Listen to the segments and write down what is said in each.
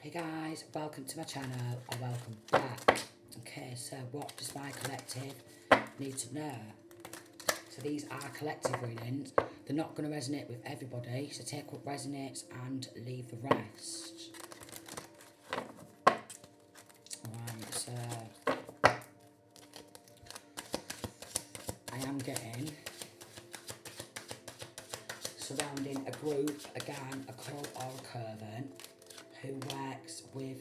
Hey guys, welcome to my channel, or welcome back. Okay, so what does my collective need to know? So these are collective readings. They're not going to resonate with everybody, so take what resonates and leave the rest. Alright, so I am getting surrounding a group, a gang, a cult or a coven who works with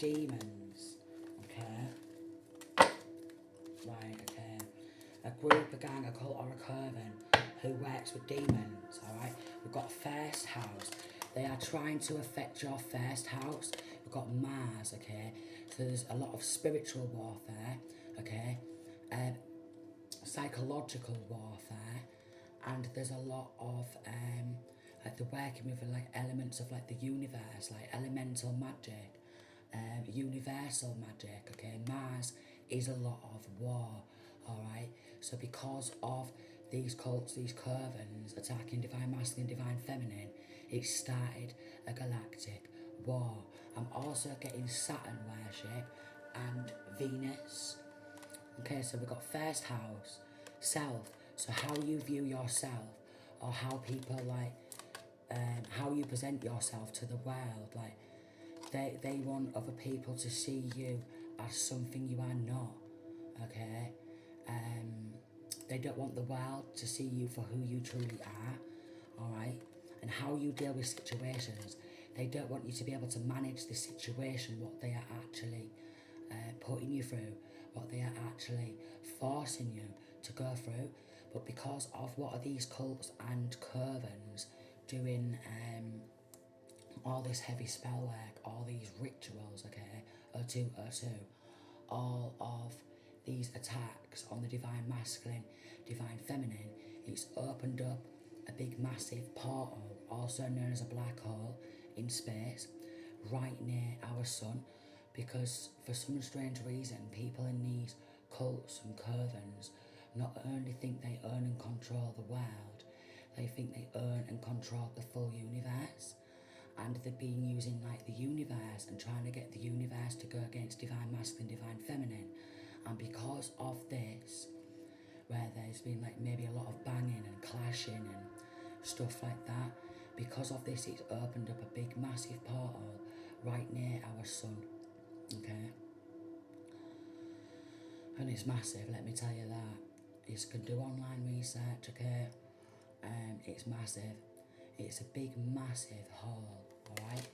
demons. Okay? Right, okay. A group, a gang, a cult or a coven who works with demons, alright? We've got first house. They are trying to affect your first house. We've got Mars, okay? So there's a lot of spiritual warfare, okay? Psychological warfare, and there's a lot of like they're working with like elements of like the universe, like elemental magic, universal magic. Okay, Mars is a lot of war. All right, so because of these cults, these covens attacking divine masculine, divine feminine, it started a galactic war. I'm also getting Saturn worship and Venus. Okay, so we've got first house, self. So how you view yourself, or how people like, how you present yourself to the world. Like, they want other people to see you as something you are not. Okay, they don't want the world to see you for who you truly are. All right, and how you deal with situations. They don't want you to be able to manage the situation, what they are actually putting you through, what they are actually forcing you to go through. But because of what are these cults and covens doing, all this heavy spell work, all these rituals, okay, all of these attacks on the divine masculine, divine feminine, it's opened up a big massive portal, also known as a black hole, in space, right near our sun, because for some strange reason, people in these cults and covens not only think they own and control the world, they think they own and control the full universe. And they've been using like the universe and trying to get the universe to go against divine masculine, divine feminine. And because of this, where there's been like maybe a lot of banging and clashing and stuff like that, because of this, it's opened up a big massive portal right near our sun. Okay, and it's massive, let me tell you that. You can do online research, okay? It's massive. It's a big massive hole, alright?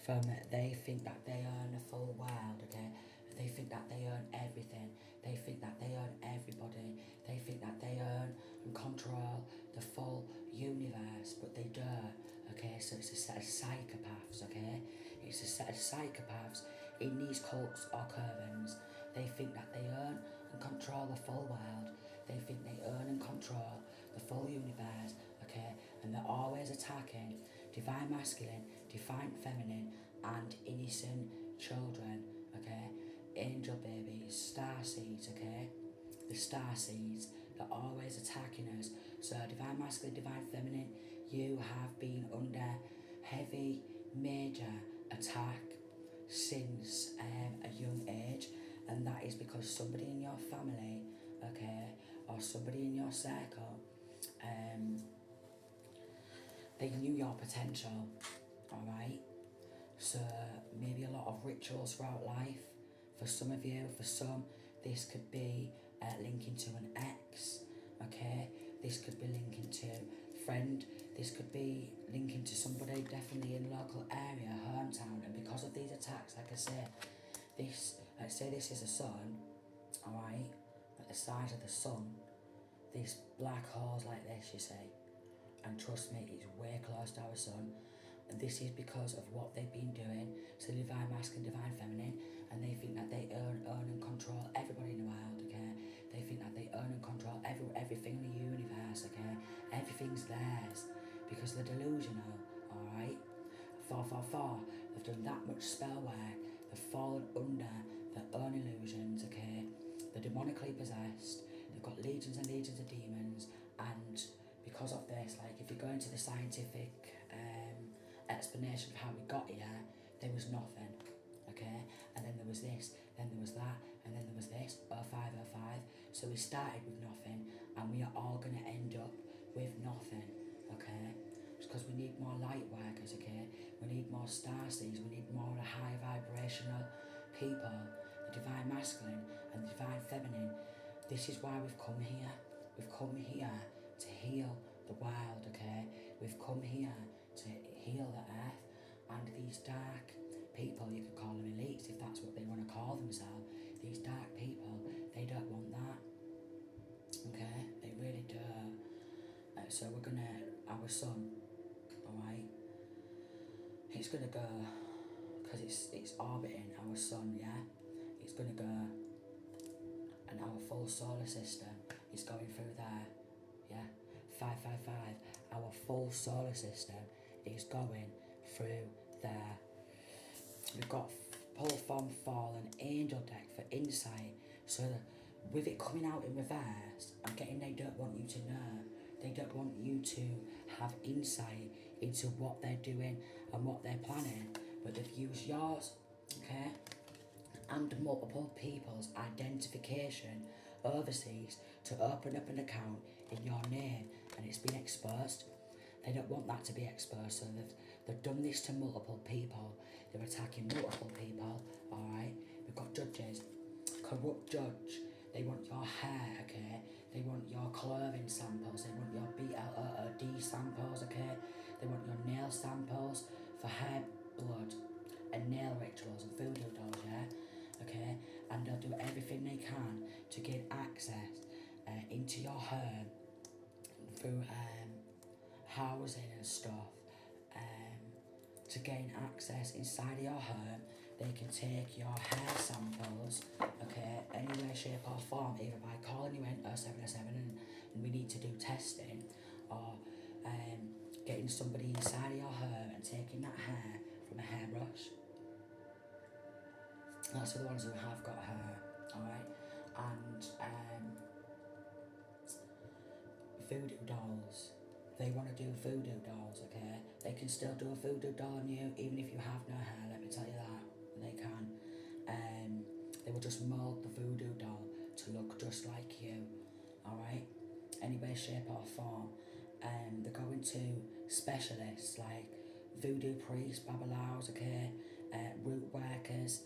From they think that they own the full world, okay? They think that they own everything. They think that they own everybody. They think that they own and control the full universe, but they don't, okay? So it's a set of psychopaths, okay? It's a set of psychopaths in these cults or covens. They think that they own and control the full world. They think they own and control the full universe, okay? And they're always attacking divine masculine, divine feminine, and innocent children, okay? Angel babies, star seeds, okay? The star seeds, they're always attacking us. So divine masculine, divine feminine, you have been under heavy, major attack since a young age, and that is because somebody in your family, okay, or somebody in your circle, they knew your potential, alright? So maybe a lot of rituals throughout life. For some of you, for some, this could be linking to an ex, okay? This could be linking to friend. This could be linking to somebody definitely in local area, hometown. And because of these attacks, like I say, let's say this is a sun, alright? At the side of the sun, these black holes like this, you see. And trust me, it's way close to our sun. And this is because of what they've been doing to divine masculine, divine feminine, and they think that they own and control everybody in the world, okay? They think that they own and control everything in the universe, okay? Everything's theirs, because they're delusional, alright? Far, they've done that much spell work, they've fallen under their own illusions, okay? They're demonically possessed, they've got legions and legions of demons, and because of this, like if you go into the scientific explanation of how we got here, there was nothing, okay? And then there was this, then there was that, and then there was this, 0505. So we started with nothing, and we are all going to end up with nothing, okay? Because we need more light workers, okay? We need more starseeds, we need more high vibrational people, the divine masculine and the divine feminine. This is why we've come here. We've come here to heal the world, okay? We've come here to heal the earth, and these dark people, you could call them elites if that's what they want to call themselves, these dark people, they don't want that, okay? They really do. So we're gonna, our sun, alright, it's gonna go, because it's orbiting our sun, yeah? It's gonna go, and our full solar system is going through there, yeah? 555, our full solar system is going through there. We've got pull from fallen angel deck for insight, so that with it coming out in reverse, I'm getting they don't want you to know. They don't want you to have insight into what they're doing and what they're planning, but they've used yours, okay, and multiple people's identification overseas to open up an account in your name, and it's been exposed. They don't want that to be exposed, so they've done this to multiple people. They're attacking multiple people, alright? We've got judges, corrupt judge. They want your hair, okay? They want your clothing samples. They want your BLOOD samples, okay? They want your nail samples for hair, blood, and nail rituals and voodoo dolls, yeah? Okay? And they'll do everything they can to gain access into your home through housing and stuff, to gain access inside of your home. They can take your hair samples, okay, any way, shape or form, either by calling you in 0707 and we need to do testing, or getting somebody inside of your home and taking that hair from a hairbrush. That's for the ones who have got hair, alright? And voodoo dolls. They want to do voodoo dolls, okay? They can still do a voodoo doll on you, even if you have no hair, let me tell you that. They can. They will just mould the voodoo doll to look just like you, alright? Any way, shape or form. They're going to specialists like voodoo priests, babalaos, okay? Root workers.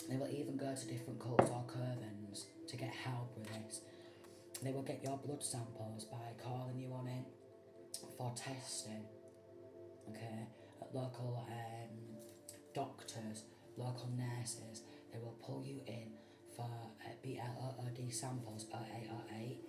They will even go to different cults or covens to get help with this. They will get your blood samples by calling you on in for testing, okay? At local doctors, local nurses, they will pull you in for BLOOD samples, 0808,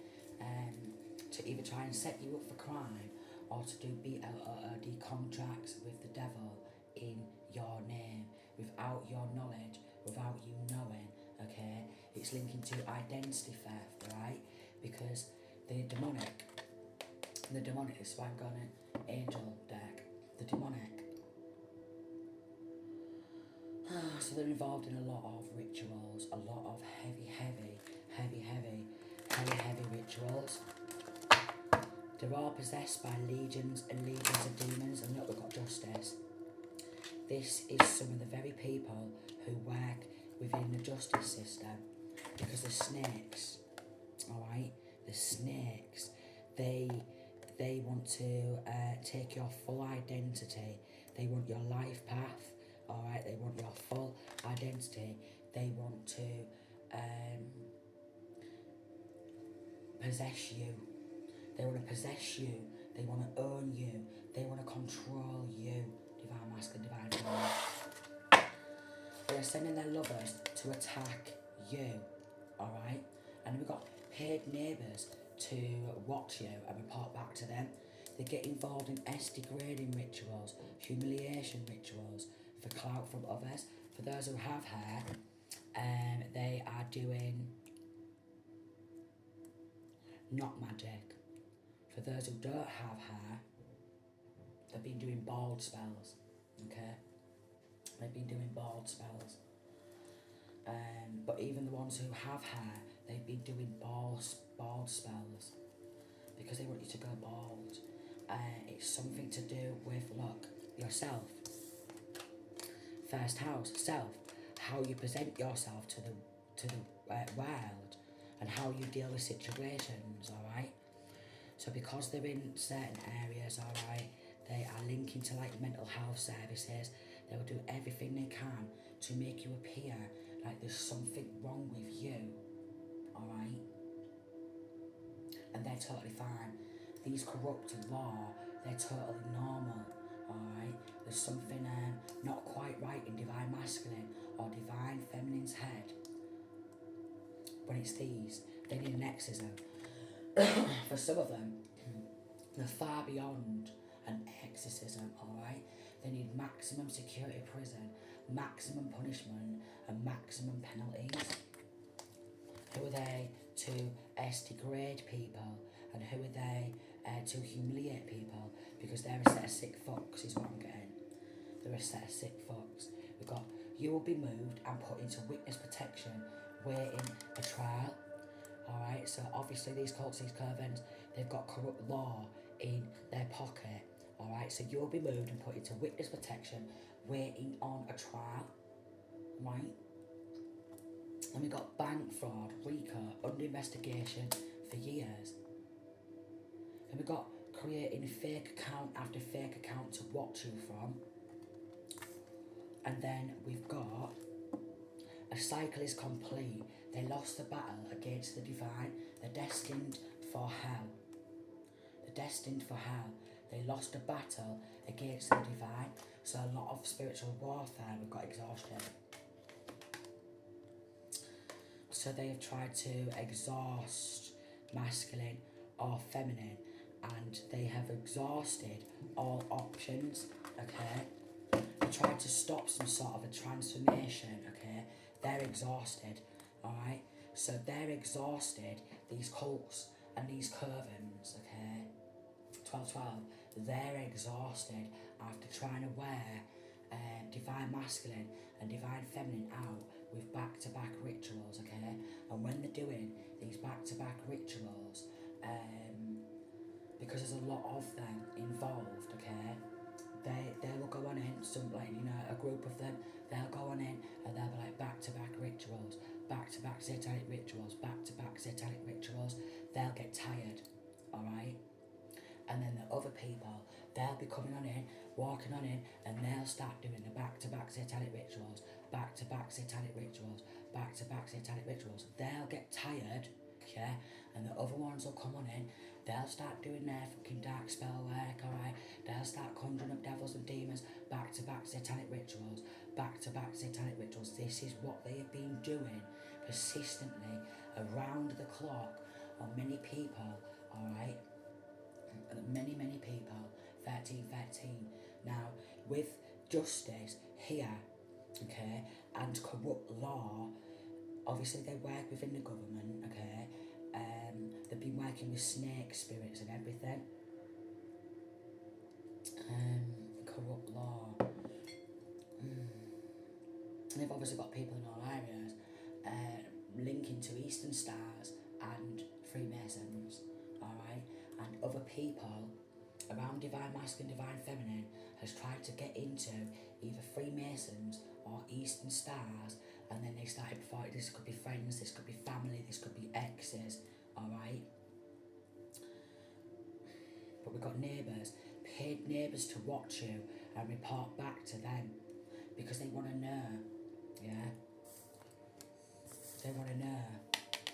to either try and set you up for crime or to do BLOOD contracts with the devil in your name, without your knowledge, without you knowing, okay? It's linking to identity theft, right? Because the demonic, is why I'm going to angel deck, the demonic. So they're involved in a lot of rituals, a lot of heavy rituals. They're all possessed by legions and legions of demons, and look, we've got justice. This is some of the very people who work within the justice system, because the snakes, alright, the snakes, they want to take your full identity. They want your life path, alright, they want your full identity. They want to possess you. They want to possess you. They want to own you. They want to control you. Divine masculine, divine feminine. They are sending their lovers to attack you, alright? And we've got paid neighbours to watch you and report back to them. They get involved in degrading rituals, humiliation rituals, for clout from others. For those who have hair, they are doing not magic. For those who don't have hair, they've been doing bald spells, okay? They've been doing bald spells. But even the ones who have hair, they've been doing bald spells, because they want you to go bald. It's something to do with, look, yourself. First house, self. How you present yourself to the world, and how you deal with situations, alright? So because they're in certain areas, alright, they are linking to like mental health services. They will do everything they can to make you appear like there's something wrong with you, alright? And they're totally fine. These corrupt law, they're totally normal, alright? There's something not quite right in divine masculine or divine feminine's head. When it's these, they need an exorcism. For some of them, they're far beyond an exorcism, alright? They need maximum security prison, maximum punishment, and maximum penalties. Who are they to degrade people? And who are they to humiliate people? Because they're a set of sick fucks, is what I'm getting. They're a set of sick fucks. We've got, you will be moved and put into witness protection, waiting a trial. Alright, so obviously these cults, these covens, they've got corrupt law in their pocket. Alright, so you'll be moved and put into witness protection, waiting on a trial. Right? And we've got bank fraud, RICO, under investigation for years. And we've got creating fake account after fake account to watch you from. And then we've got a cycle is complete. They lost the battle against the divine. They're destined for hell. They're destined for hell. They lost a battle against the divine. So a lot of spiritual warfare, we've got exhaustion. So they have tried to exhaust masculine or feminine, and they have exhausted all options, okay? They tried to stop some sort of a transformation, okay? They're exhausted, alright? So they're exhausted, these cults and these covens, okay? 1212, they're exhausted after trying to wear divine masculine and divine feminine out with back-to-back rituals, okay? And when they're doing these back-to-back rituals, because there's a lot of them involved, okay? They will go on in, some like, you know, a group of them, they'll go on in and they'll be like back-to-back rituals, back-to-back satanic rituals, back-to-back satanic rituals. They'll get tired, alright? And then the other people, they'll be coming on in, walking on in, and they'll start doing the back-to-back satanic rituals, back-to-back satanic rituals, back-to-back satanic rituals. They'll get tired, yeah, and the other ones will come on in, they'll start doing their fucking dark spell work, alright? They'll start conjuring up devils and demons, back-to-back satanic rituals, back-to-back satanic rituals. This is what they have been doing persistently around the clock on many people, alright? Many people, 13. Now, with justice here, okay, and corrupt law, obviously they work within the government, okay, they've been working with snake spirits and everything, corrupt law, and they've obviously got people in all areas, linking to Eastern Stars and Freemasons, alright, and other people around divine masculine, divine feminine has tried to get into either Freemasons or Eastern Stars, and then they started fighting. This could be friends, this could be family, this could be exes, alright? But we've got neighbours, paid neighbours to watch you and report back to them because they want to know, yeah? They want to know,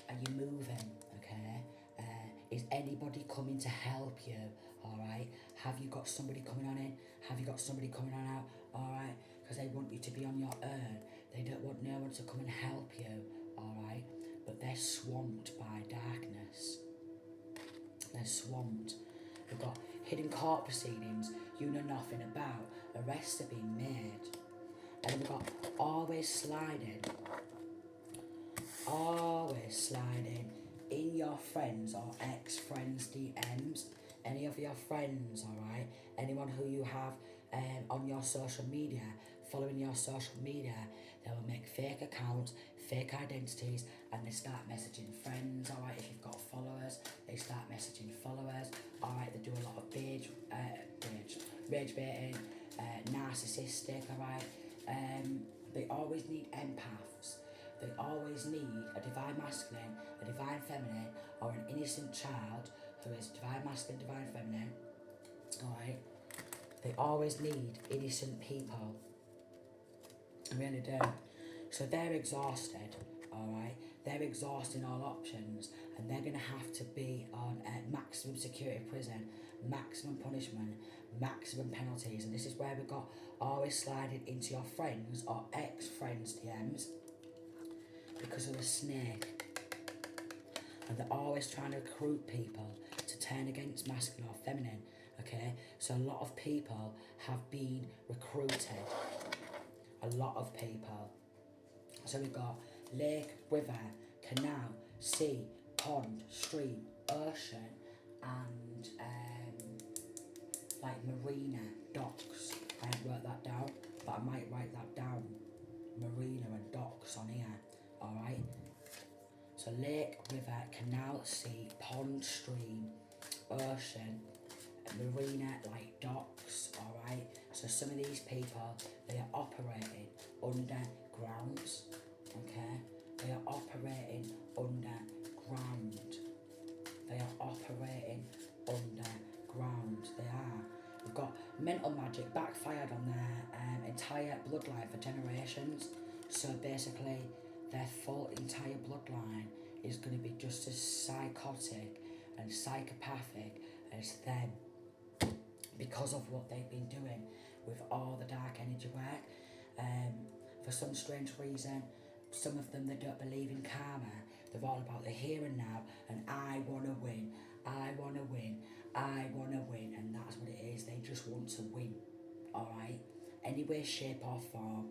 are you moving, okay? Is anybody coming to help you, alright? Have you got somebody coming on in? Have you got somebody coming on out, alright? Because they want you to be on your own. They don't want no one to come and help you, alright? But they're swamped by darkness. They're swamped. We've got hidden court proceedings you know nothing about. Arrests are being made. And we've got always sliding in your friends or ex-friends' DMs. Any of your friends, alright? Anyone who you have on your social media, following your social media, they will make fake accounts, fake identities, and they start messaging friends, alright? If you've got followers, they start messaging followers, alright? They do a lot of rage baiting, narcissistic, alright? They always need empaths. They always need a divine masculine, a divine feminine, or an innocent child who is divine masculine, divine feminine, alright? They always need innocent people. I really do. So they're exhausted, alright? They're exhausting all options, and they're going to have to be on maximum security prison, maximum punishment, maximum penalties. And this is where we got always sliding into your friends or ex-friends' DMs because of the snake. And they're always trying to recruit people to turn against masculine or feminine, okay? So a lot of people have been recruited. A lot of people. So we've got lake, river, canal, sea, pond, stream, ocean, and like marina, docks. I haven't wrote that down, but I might write that down. Marina and docks on here, alright? So lake, river, canal, sea, pond, stream, ocean, marina, like docks, alright? So some of these people, they are operating underground, okay? They are operating underground. They are operating underground. They are. We've got mental magic backfired on their entire bloodline for generations. So basically, their full entire bloodline is going to be just as psychotic and psychopathic as them because of what they've been doing with all the dark energy work. For some strange reason, some of them, they don't believe in karma. They're all about the here and now, and I want to win, I want to win, I want to win, and that's what it is. They just want to win, alright? Any way, shape or form.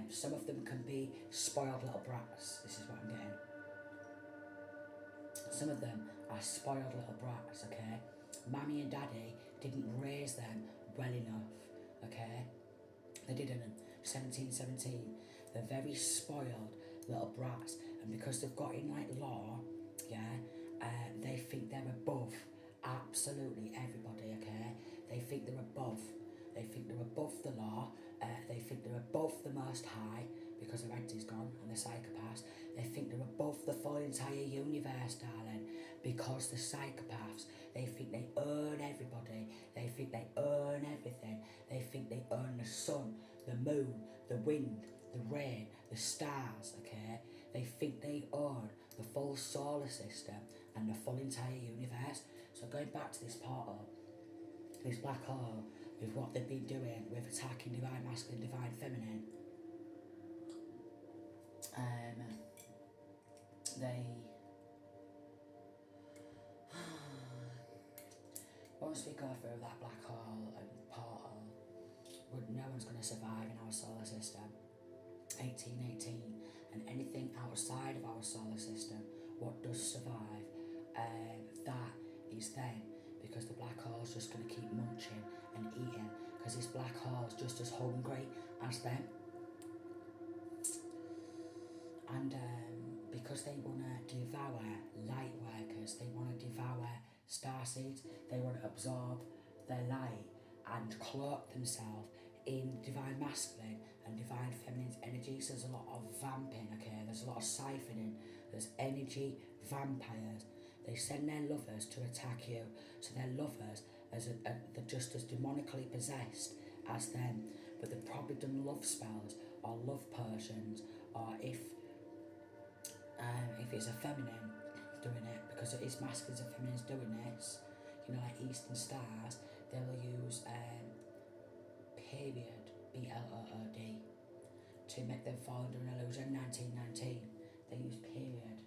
Some of them can be spoiled little brats. This is what I'm getting. Some of them are spoiled little brats, okay? Mammy and daddy didn't raise them well enough, okay? They didn't. 17. They're very spoiled little brats, and because they've got in like law, yeah, they think they're above absolutely everybody, okay? They think they're above. They think they're above the law. They think they're above the Most High because the is gone and the psychopaths. They think they're above the full entire universe, darling, because the psychopaths, they think they own everybody. They think they own everything. They think they own the sun, the moon, the wind, the rain, the stars, okay? They think they own the full solar system and the full entire universe. So going back to this portal, this black hole, with what they've been doing with attacking divine masculine, divine feminine, they once we go through that black hole and portal, no one's going to survive in our solar system. 1818, and anything outside of our solar system, what does survive, that is them, because the black hole's just going to keep munching and eating, because this black hole's just as hungry as them. And because they want to devour light workers, they want to devour starseeds, they want to absorb their light and cloak themselves in divine masculine and divine feminine energy. So there's a lot of vamping, okay? There's a lot of siphoning. There's energy vampires. They send their lovers to attack you. So their lovers, they're just as demonically possessed as them. But they've probably done love spells or love potions, or if it's a feminine doing it, because it is masculines and feminines doing this, you know, like Eastern Stars, they'll use period, BLOOD, to make them fall under an illusion. 1919, they use period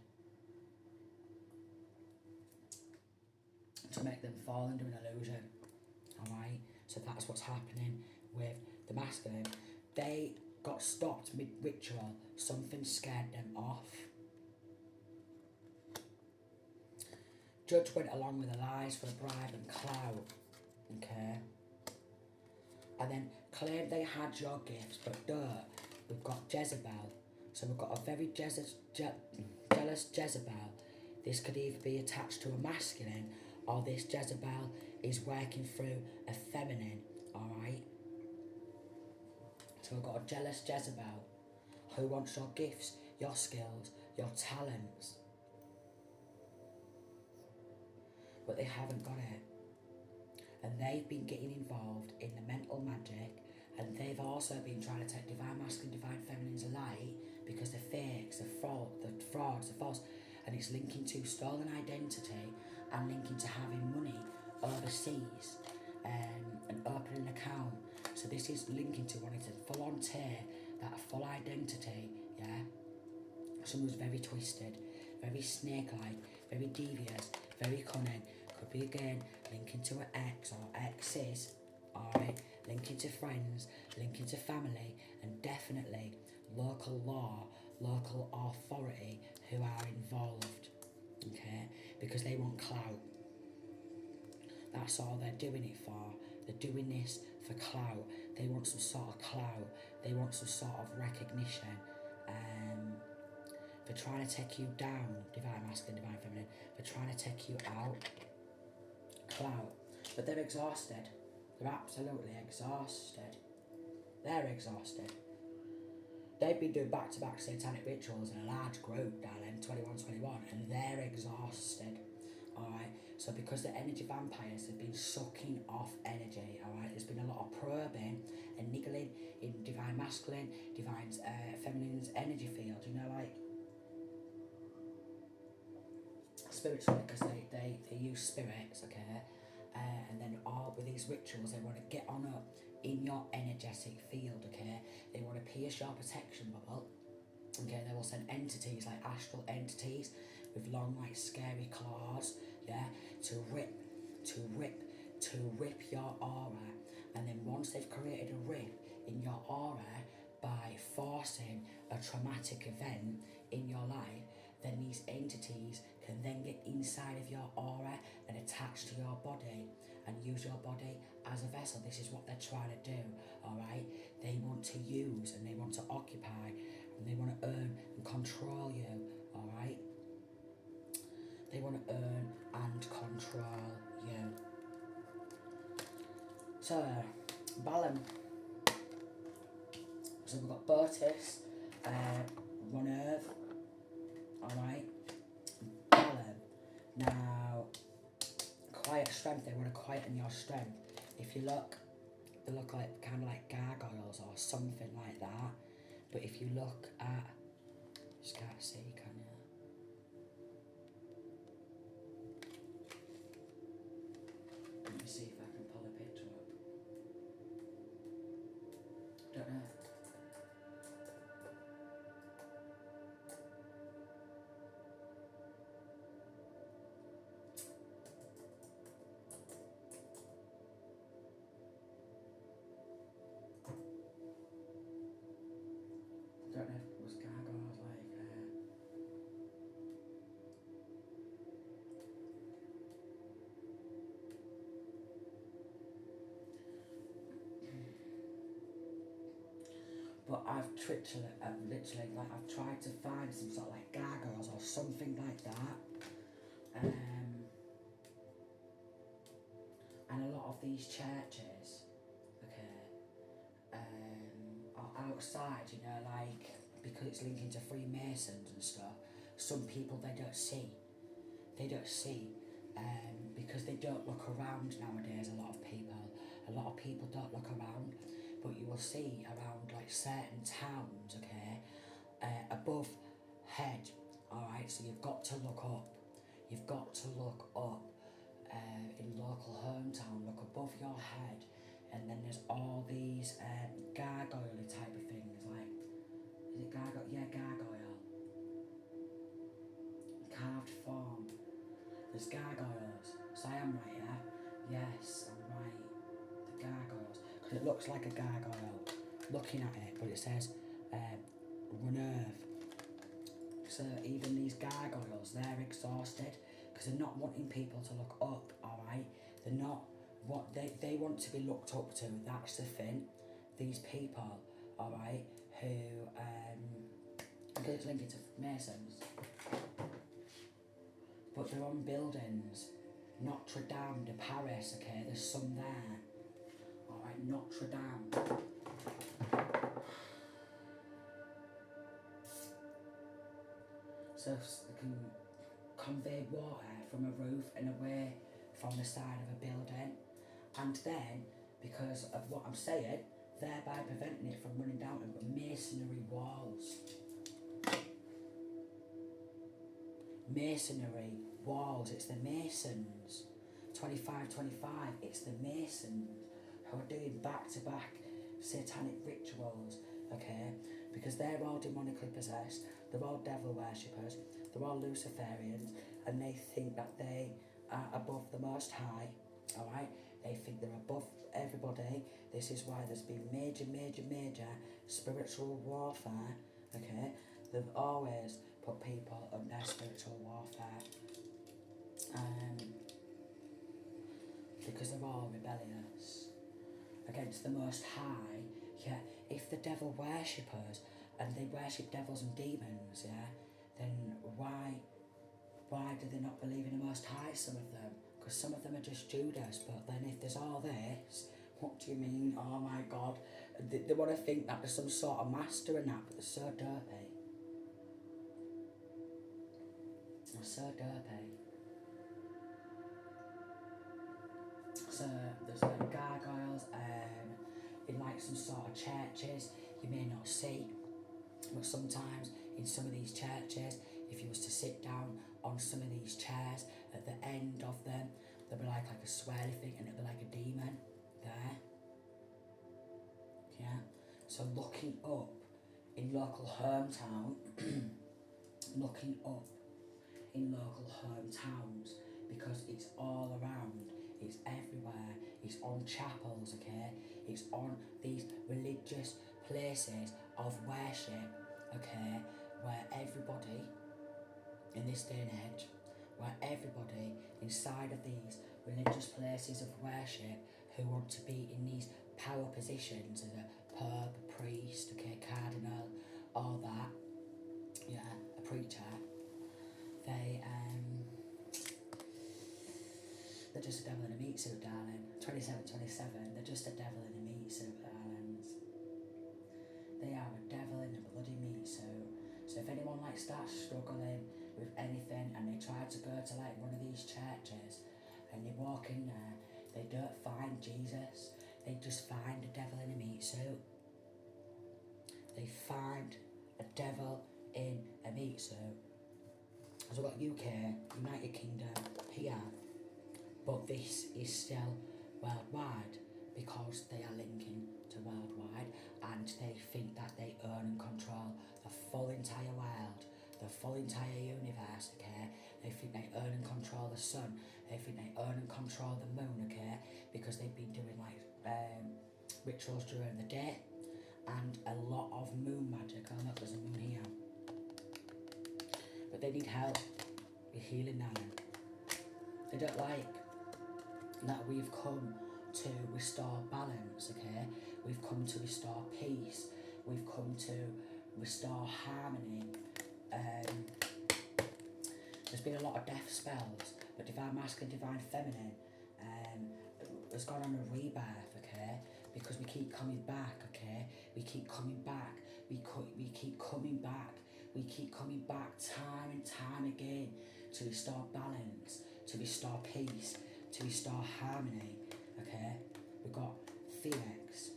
to make them fall under an illusion, alright? So that's what's happening with the masculine. They got stopped mid-ritual, something scared them off. Judge went along with the lies for a bribe and clout, okay? And then claimed they had your gifts, but we've got Jezebel. So we've got a very jealous Jezebel. This could either be attached to a masculine, or this Jezebel is working through a feminine, alright? So we've got a jealous Jezebel who wants your gifts, your skills, your talents, but they haven't got it. And they've been getting involved in the mental magic, and they've also been trying to take divine masculine, divine feminine's light, because they're fakes, they're frauds, they're false, and it's linking to stolen identity and linking to having money overseas, and opening an account. So this is linking to wanting to full on tear that full identity, yeah? Someone who's very twisted, very snake-like, very devious, very cunning. Could be again linking to an ex or exes, alright, linking to friends, linking to family, and definitely local law, local authority who are involved, okay, because they want clout. That's all they're doing it for. They're doing this for clout. They want some sort of clout. They want some sort of recognition. They're trying to take you down, divine masculine, divine feminine. They're trying to take you out, clout. But they're exhausted. They're absolutely exhausted. They're exhausted. They've been doing back-to-back satanic rituals in a large group, darling, 21, and they're exhausted. Alright, so because the energy vampires have been sucking off energy, alright, there's been a lot of probing and niggling in divine masculine, divine feminine's energy field, you know, like spiritually, because they use spirits, okay, and then all with these rituals they want to get on up in your energetic field, okay, they want to pierce your protection bubble, okay, they will send entities like astral entities with long like scary claws, yeah, to rip your aura, and then once they've created a rip in your aura by forcing a traumatic event in your life, then these entities can then get inside of your aura and attach to your body and use your body as a vessel. This is what they're trying to do, alright? They want to use and they want to occupy and they want to earn and control you, alright? They want to earn and control you. So, Balaam. So we've got Botis, Ronerv, alright? Balaam. Now, quiet strength, they want to quieten your strength. If you look, they look like kind of like gargoyles or something like that. But if you look at, just can't see, can you? Let me see if I can pull a picture up. Don't know. Don't know if it was gargoyles like but I've literally like I've tried to find some sort of like gargoyles or something like that, and a lot of these churches, okay, are outside, you know, like because it's linking to Freemasons and stuff. Some people they don't see, because they don't look around nowadays. A lot of people don't look around, but you will see around like certain towns, okay, above head, alright, so you've got to look up, in local hometown, look above your head, and then there's all these gargoyle type of things, like, is it gargoyle? Yeah, gargoyle, carved form, there's gargoyles, so I am right, yeah? Yes, I'm right, the gargoyles, because it looks like a gargoyle, looking at it, but it says Renerve. So even these gargoyles, they're exhausted, because they're not wanting people to look up, alright? They're not, what they want to be looked up to, that's the thing. These people, alright, who, because it's linked to Masons, but they're on buildings. Notre Dame de Paris, okay, there's some there. Alright, Notre Dame. So they can convey water from a roof and away from the side of a building. And then, because of what I'm saying, thereby preventing it from running down into masonry walls. Masonry walls, it's the masons. 25, it's the masons who are doing back-to-back satanic rituals, okay? Because they're all demonically possessed, they're all devil worshippers, they're all Luciferians, and they think that they are above the Most High, alright? They think they're above everybody. This is why there's been major spiritual warfare, okay? They've always put people under spiritual warfare, because they're all rebellious against the Most High. Yeah, if the devil worshippers and they worship devils and demons, yeah, then why do they not believe in the Most High, some of them? Because some of them are just Judas, but then if there's all this, what do you mean? Oh my God. They want to think that there's some sort of master in that, but they're so dirty. They're so dirty. So there's like gargoyles in like some sort of churches you may not see, but sometimes in some of these churches, if you was to sit down on some of these chairs, at the end of them there'll be like a swirly thing and it'll be like a demon there. Yeah. So looking up in local hometown, looking up in local hometowns, because it's all around, it's everywhere, it's on chapels, okay, it's on these religious places of worship, okay, where everybody in this day and age, where everybody inside of these religious places of worship who want to be in these power positions as a pope, a priest, okay, cardinal, all that, yeah, a preacher, they're just a devil in a meat suit, darling. 27, they're just a devil in a meat suit, darlings. They are a devil in a bloody meat suit. So if anyone starts struggling with anything and they try to go to one of these churches and they walk in there, they don't find Jesus, they just find a devil in a meat suit. They find a devil in a meat suit. So we've got UK, United Kingdom, here, but this is still worldwide because they are linking to worldwide and they think that they own and control the full entire world, the full entire universe, okay? They think they own and control the sun, they think they own and control the moon, okay? Because they've been doing rituals during the day and a lot of moon magic. Oh look, there's a moon here. But they need help with healing now. They don't like that we've come to restore balance, okay? We've come to restore peace. We've come to restore harmony. There's been a lot of death spells, but divine masculine, divine feminine has gone on a rebirth, okay? Because we keep coming back, okay? We keep coming back. We keep coming back. We keep coming back time and time again to restore balance, to restore peace, to restore harmony, okay? We've got Phoenix.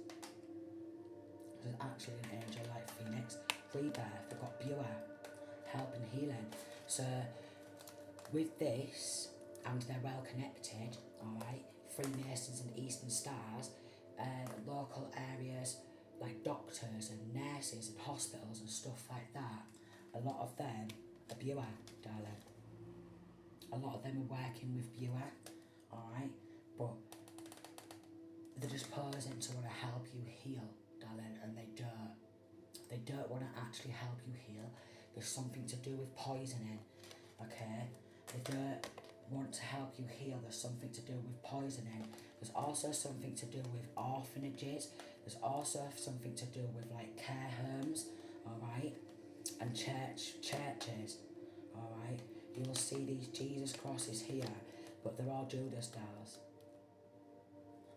There's actually an angel like Phoenix. Rebirth. We've got Beulah. Help and healing. So with this, and they're well connected, alright, Freemasons and Eastern Stars, local areas like doctors and nurses and hospitals and stuff like that, a lot of them are Beulah, darling. A lot of them are working with Beulah, alright, but they're just posing to want to help you heal, darling, and they don't. They don't want to actually help you heal. There's something to do with poisoning, okay? They don't want to help you heal. There's something to do with poisoning. There's also something to do with orphanages. There's also something to do with care homes, alright? And churches, alright? You will see these Jesus crosses here, but they're all Judas dolls.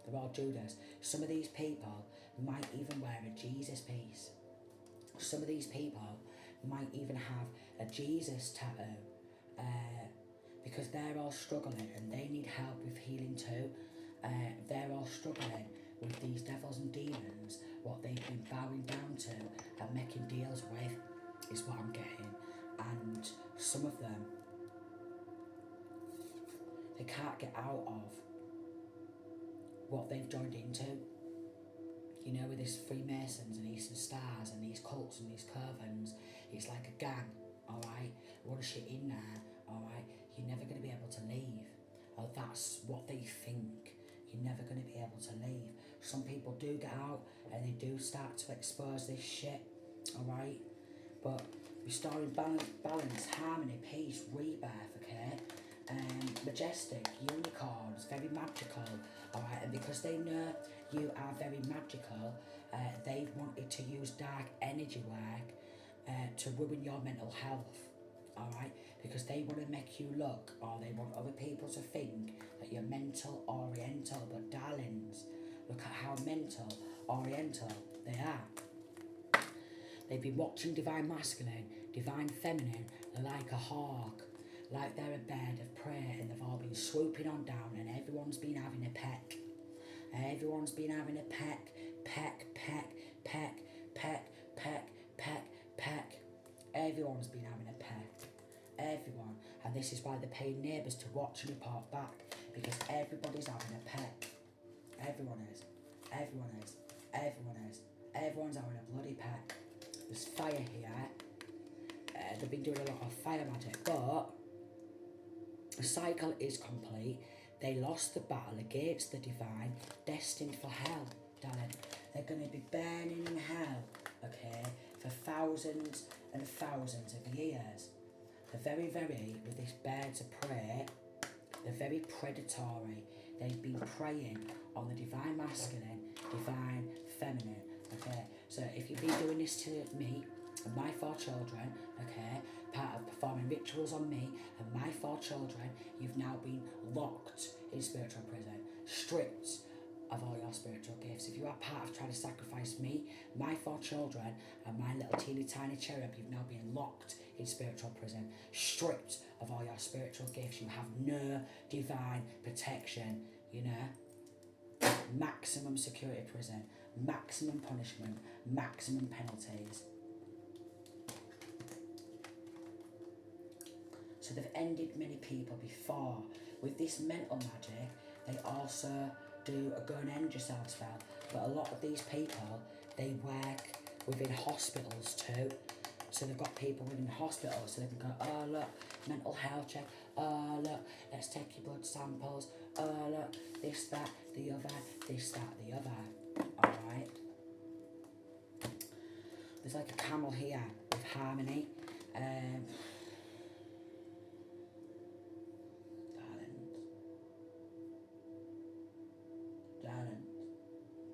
They're all Judas. Some of these people might even wear a Jesus piece. Some of these people might even have a Jesus tattoo, because they're all struggling and they need help with healing too. They're all struggling with these devils and demons, what they've been bowing down to and making deals with, is what I'm getting. And some of them, they can't get out of what they've joined into. You know, with these Freemasons and Eastern Stars and these cults and these covens, it's like a gang, alright? Once you're in there, alright, you're never going to be able to leave. Or that's what they think. You're never going to be able to leave. Some people do get out and they do start to expose this shit, alright? But restoring balance, harmony, peace, rebirth, okay? Majestic, unicorns, very magical, alright? And because they know you are very magical, they wanted to use dark energy work to ruin your mental health, alright? Because they want to make you look, or they want other people to think that you're mental oriental. But darlings, look at how mental oriental they are. They've been watching divine masculine, divine feminine, like a hawk, like they're a bird of prey, and they've all been swooping on down, and everyone's been having a peck. Everyone's been having a peck, peck, peck, peck, peck, peck, peck, peck. Everyone's been having a peck. Everyone. And this is why they're paying neighbours to watch and report back, because everybody's having a peck. Everyone is. Everyone is. Everyone is. Everyone's having a bloody peck. There's fire here. They've been doing a lot of fire magic, but the cycle is complete. They lost the battle against the divine, destined for hell, darling. They're going to be burning in hell, okay, for thousands and thousands of years. They're very, with these birds of prey, they're very predatory. They've been preying on the divine masculine, divine feminine, okay. So if you've been doing this to me and my 4 children, okay, part of performing rituals on me and my 4 children, you've now been locked in spiritual prison, stripped of all your spiritual gifts. If you are part of trying to sacrifice me, my 4 children and my little teeny tiny cherub, you've now been locked in spiritual prison, stripped of all your spiritual gifts. You have no divine protection, you know. Maximum security prison, maximum punishment, maximum penalties. So they've ended many people before. With this mental magic, they also do a go and end yourself spell. But a lot of these people, they work within hospitals too. So they've got people within hospitals, so they can go, oh look, mental health check, oh look, let's take your blood samples, oh look, this, that, the other, this, that, the other. Alright. There's like a camel here with harmony.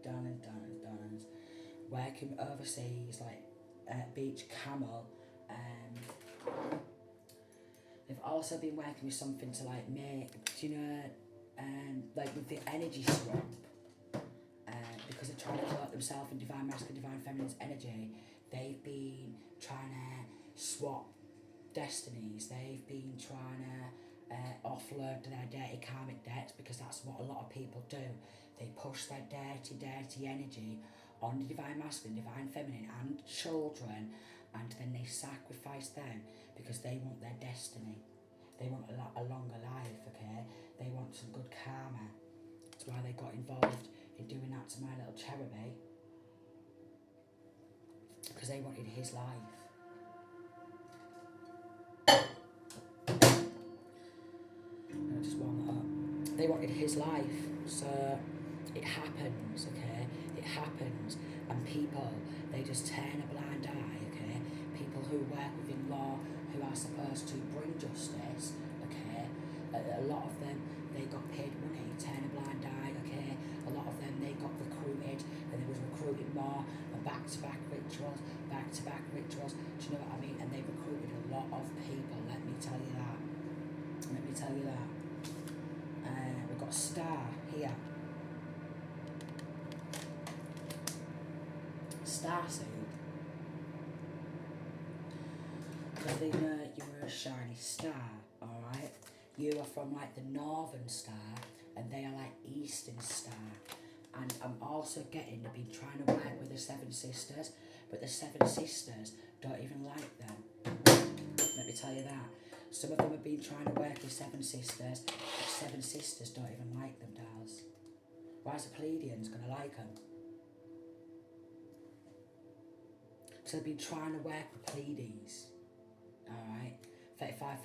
Darlings. Working overseas, like beach camel. They've also been working with something to like make, you know, like with the energy swap. Because they're trying to cloak themselves in divine masculine, divine feminine's energy. They've been trying to swap destinies. They've been trying to offload their dirty karmic debts, because that's what a lot of people do. They push their dirty energy on the divine masculine, divine feminine and children, and then they sacrifice them because they want their destiny. They want a longer life, okay? They want some good karma. That's why they got involved in doing that to my little cherubby, because they wanted his life. I'll just warm that up. They wanted his life, so it happens, okay? It happens, and people, they just turn a blind eye, okay? People who work within law, who are supposed to bring justice, okay? A lot of them, they got paid money, turn a blind eye, okay? A lot of them, they got recruited, and they was recruiting more, and back-to-back rituals. Do you know what I mean? And they recruited a lot of people, let me tell you that. We've got a star here. Starseed. because they know you're a shiny star, alright? You are from like the northern star, and they are like eastern star. And I'm also getting, they've been trying to work with the Seven Sisters, but the Seven Sisters don't even like them. Let me tell you that. Some of them have been trying to work with Seven Sisters, but Seven Sisters don't even like them, dolls. Why is the Pleiadians going to like them? So they've been trying to work with Pleiades, alright? 35,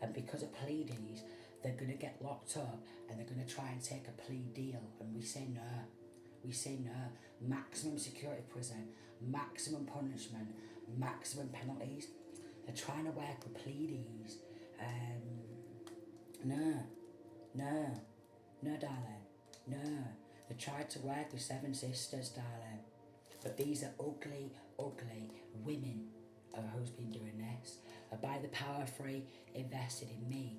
and because of Pleiades, they're going to get locked up and they're going to try and take a plea deal, and we say no. We say no. Maximum security prison, maximum punishment, maximum penalties. They're trying to work with Pleiades. No, darling. No. They tried to work with Seven Sisters, darling. But these are ugly, ugly women who's been doing this. By the power free invested in me.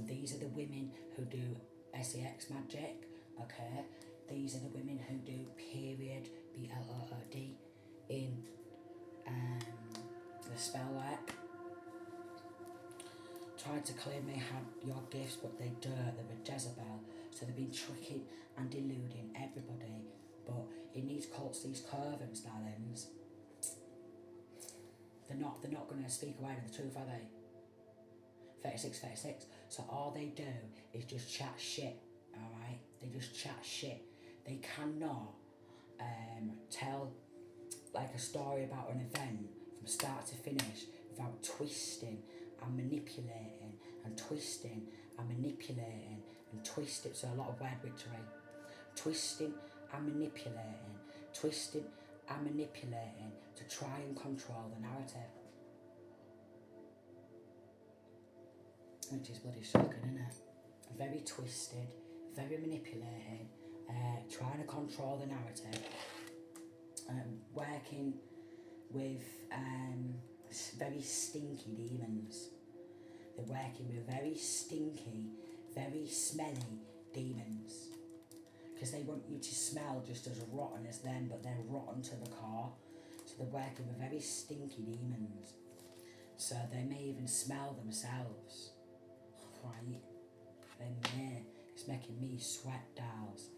These are the women who do sex magic, okay? These are the women who do period, B-L-O-O-D, in the spell work. Tried to claim they had your gifts, but they don't. They're a Jezebel. So they've been tricking and deluding everybody. But in these cults, these covens, darlings, they're not going to speak away to the truth, are they? 36. So all they do is just chat shit, alright? They just chat shit. They cannot tell like a story about an event from start to finish without twisting and manipulating and twisting and manipulating and twisting. So a lot of word witchery. Twisting and manipulating, twisting and manipulating to try and control the narrative. Which is bloody shocking, isn't it? Very twisted, very manipulating, trying to control the narrative, working with very stinky demons. They're working with very stinky, very smelly demons. Because they want you to smell just as rotten as them, but they're rotten to the core. So they're working with very stinky demons. So they may even smell themselves. Right? They may. It's making me sweat, dolls.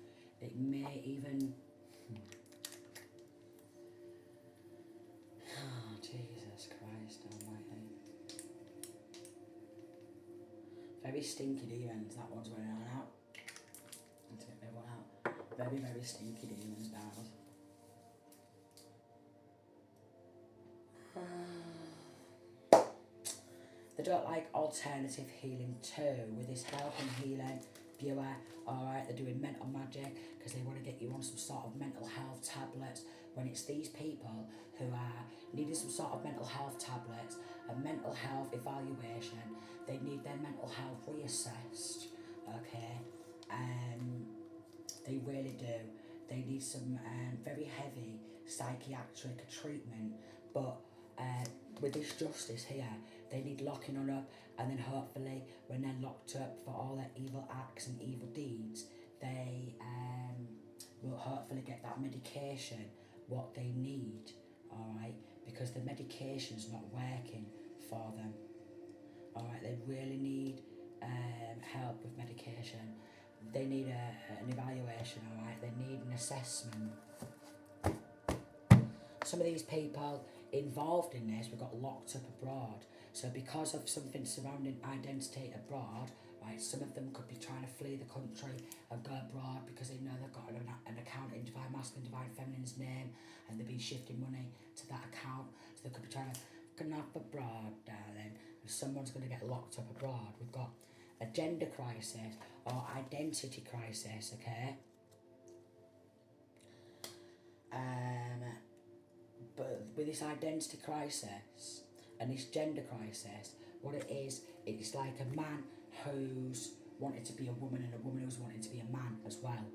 It may even... Oh, Jesus Christ almighty. Very stinky demons. That one's running on out. Let's get that one out. Very, very stinky demons, dolls. They don't like alternative healing too, with this help and healing, viewer, alright, they're doing mental magic because they want to get you on some sort of mental health tablets. When it's these people who are needing some sort of mental health tablets, a mental health evaluation, they need their mental health reassessed, okay, they really do. They need some very heavy psychiatric treatment, but with this justice here, they need locking on up, and then hopefully when they're locked up for all their evil acts and evil deeds, they will hopefully get that medication, what they need, alright, because the medication's not working for them, alright, they really need help with medication. They need an evaluation, alright, they need an assessment. Some of these people involved in this were got locked up abroad. So because of something surrounding identity abroad, right, some of them could be trying to flee the country and go abroad because they know they've got an account in Divine Masculine, Divine Feminine's name, and they've been shifting money to that account. So they could be trying to kidnap abroad, darling, and someone's going to get locked up abroad. We've got a gender crisis or identity crisis, okay? But with this identity crisis and this gender crisis, what it is, it's like a man who's wanted to be a woman and a woman who's wanted to be a man as well,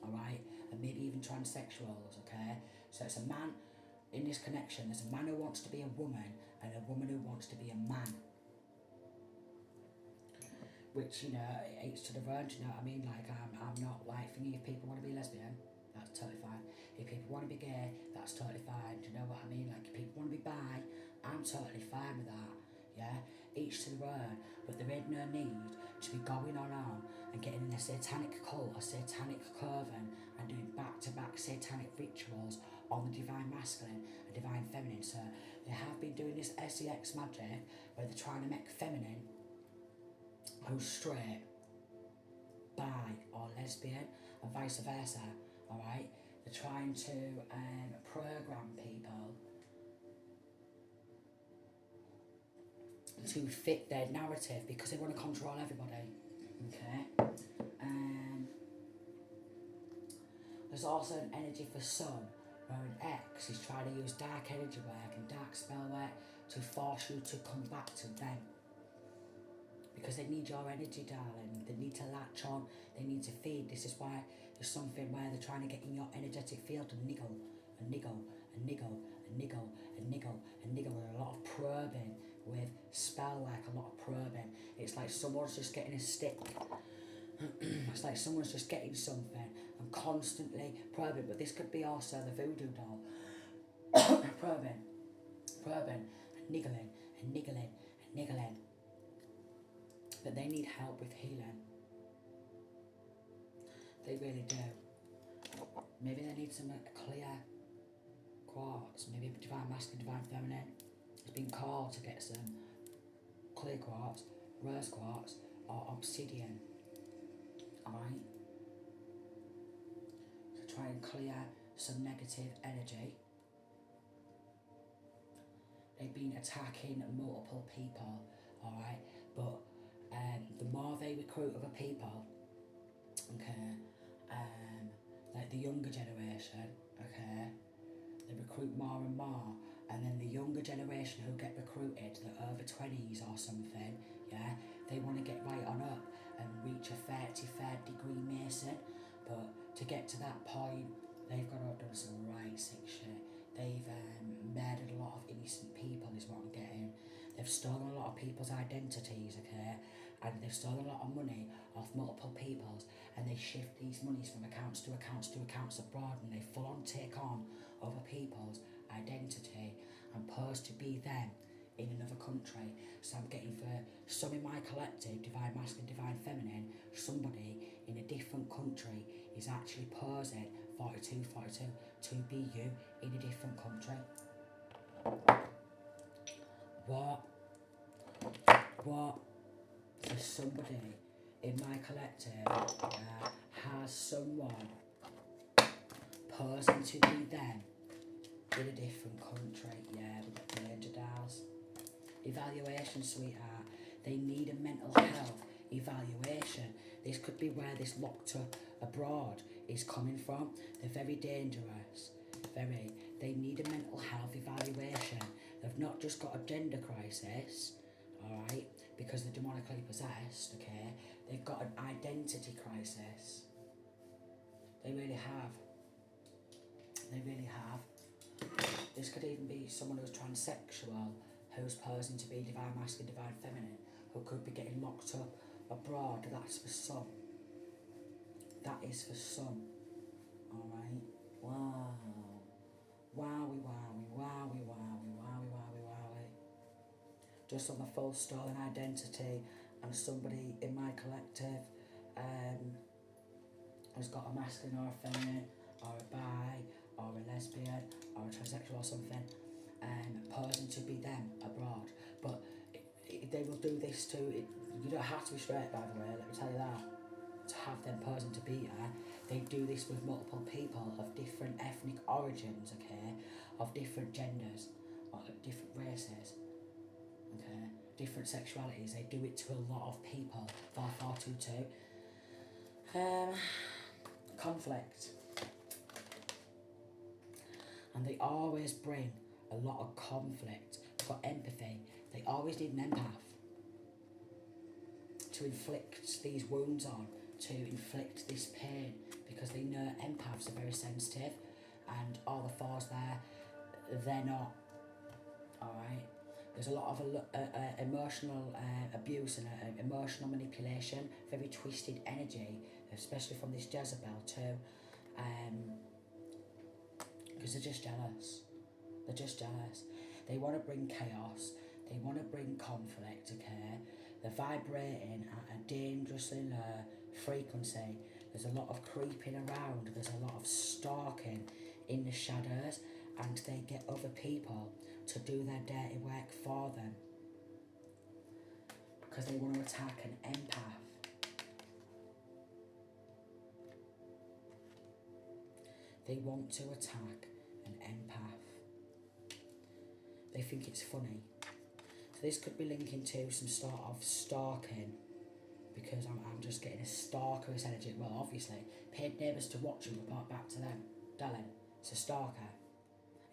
alright? And maybe even transsexuals, okay? So it's a man in this connection, there's a man who wants to be a woman and a woman who wants to be a man. Which, you know, it's to the verge, you know what I mean? Like, I'm not like thinking if people want to be lesbian, that's totally fine. If people want to be gay, that's totally fine. Do you know what I mean? Like, if people want to be bi, I'm totally fine with that, yeah? Each to their own, but there ain't no need to be going on and getting in a satanic cult or satanic coven and doing back-to-back satanic rituals on the divine masculine and divine feminine. So they have been doing this sex magic where they're trying to make feminine who's straight, bi or lesbian, and vice versa, alright? They're trying to program people to fit their narrative because they want to control everybody, okay? There's also an energy for some where an ex is trying to use dark energy work and dark spell work to force you to come back to them. Because they need your energy, darling. They need to latch on. They need to feed. This is why there's something where they're trying to get in your energetic field and niggle, and niggle, and niggle, and niggle, and niggle, and niggle. With a lot of probing, with spell work, a lot of probing. It's like someone's just getting a stick. It's like someone's just getting something and constantly probing. But this could be also the voodoo doll. probing, and niggling, and niggling, and niggling. But they need help with healing. They really do. Maybe they need some clear quartz, maybe divine masculine, divine feminine. It's been called to get some clear quartz, rose quartz, or obsidian. Alright? To try and clear some negative energy. They've been attacking multiple people, alright? But the more they recruit other people, okay, like the younger generation, okay, they recruit more and more, and then the younger generation who get recruited, the over 20s or something, yeah, they want to get right on up and reach a 33rd degree Mason, but to get to that point, they've got to have done some right sick shit. They've murdered a lot of innocent people is what I'm getting. They've stolen a lot of people's identities, okay, and they've stolen a lot of money off multiple people's, and they shift these monies from accounts to accounts abroad, and they full on take on other people's identity and pose to be them in another country. So I'm getting for some in my collective, divine masculine, divine feminine, somebody in a different country is actually posing 42 to be you in a different country. What for somebody in my collective has someone posing to be them in a different country? Yeah, with the danger dials. Evaluation, sweetheart. They need a mental health evaluation. This could be where this locked up abroad is coming from. They're very dangerous. Very. They need a mental health evaluation. They've not just got a gender crisis, alright, because they're demonically possessed, okay? They've got an identity crisis. They really have. They really have. This could even be someone who's transsexual, who's posing to be divine masculine, divine feminine, who could be getting locked up abroad. That's for some. That is for some. Alright? Wow. Wowie, wowie, wowie, wowie, wowie, wowie, wowie. Just on the full stolen identity, and somebody in my collective has got a masculine or a feminine, or a bi, or a lesbian, or a transsexual or something, posing to be them abroad. But they will do this too. You don't have to be straight, by the way, let me tell you that. To have them posing to be her, they do this with multiple people of different ethnic origins, okay, of different genders, or different races, okay, different sexualities. They do it to a lot of people. 4422. Conflict. And they always bring a lot of conflict. They've got empathy. They always need an empath to inflict these wounds on, to inflict this pain, because they know empaths are very sensitive, and all the fours there, they're not. Alright? There's a lot of emotional abuse and emotional manipulation, very twisted energy, especially from this Jezebel too, because they're just jealous. They're just jealous. They want to bring chaos. They want to bring conflict, okay? They're vibrating at a dangerously low frequency. There's a lot of creeping around. There's a lot of stalking in the shadows, and they get other people to do their dirty work for them because they want to attack an empath. They want to attack an empath. They think it's funny. So this could be linking to some sort of stalking, because I'm just getting a stalkerous energy. Well, obviously, paid neighbours to watch and report back to them. Darling, it's a stalker.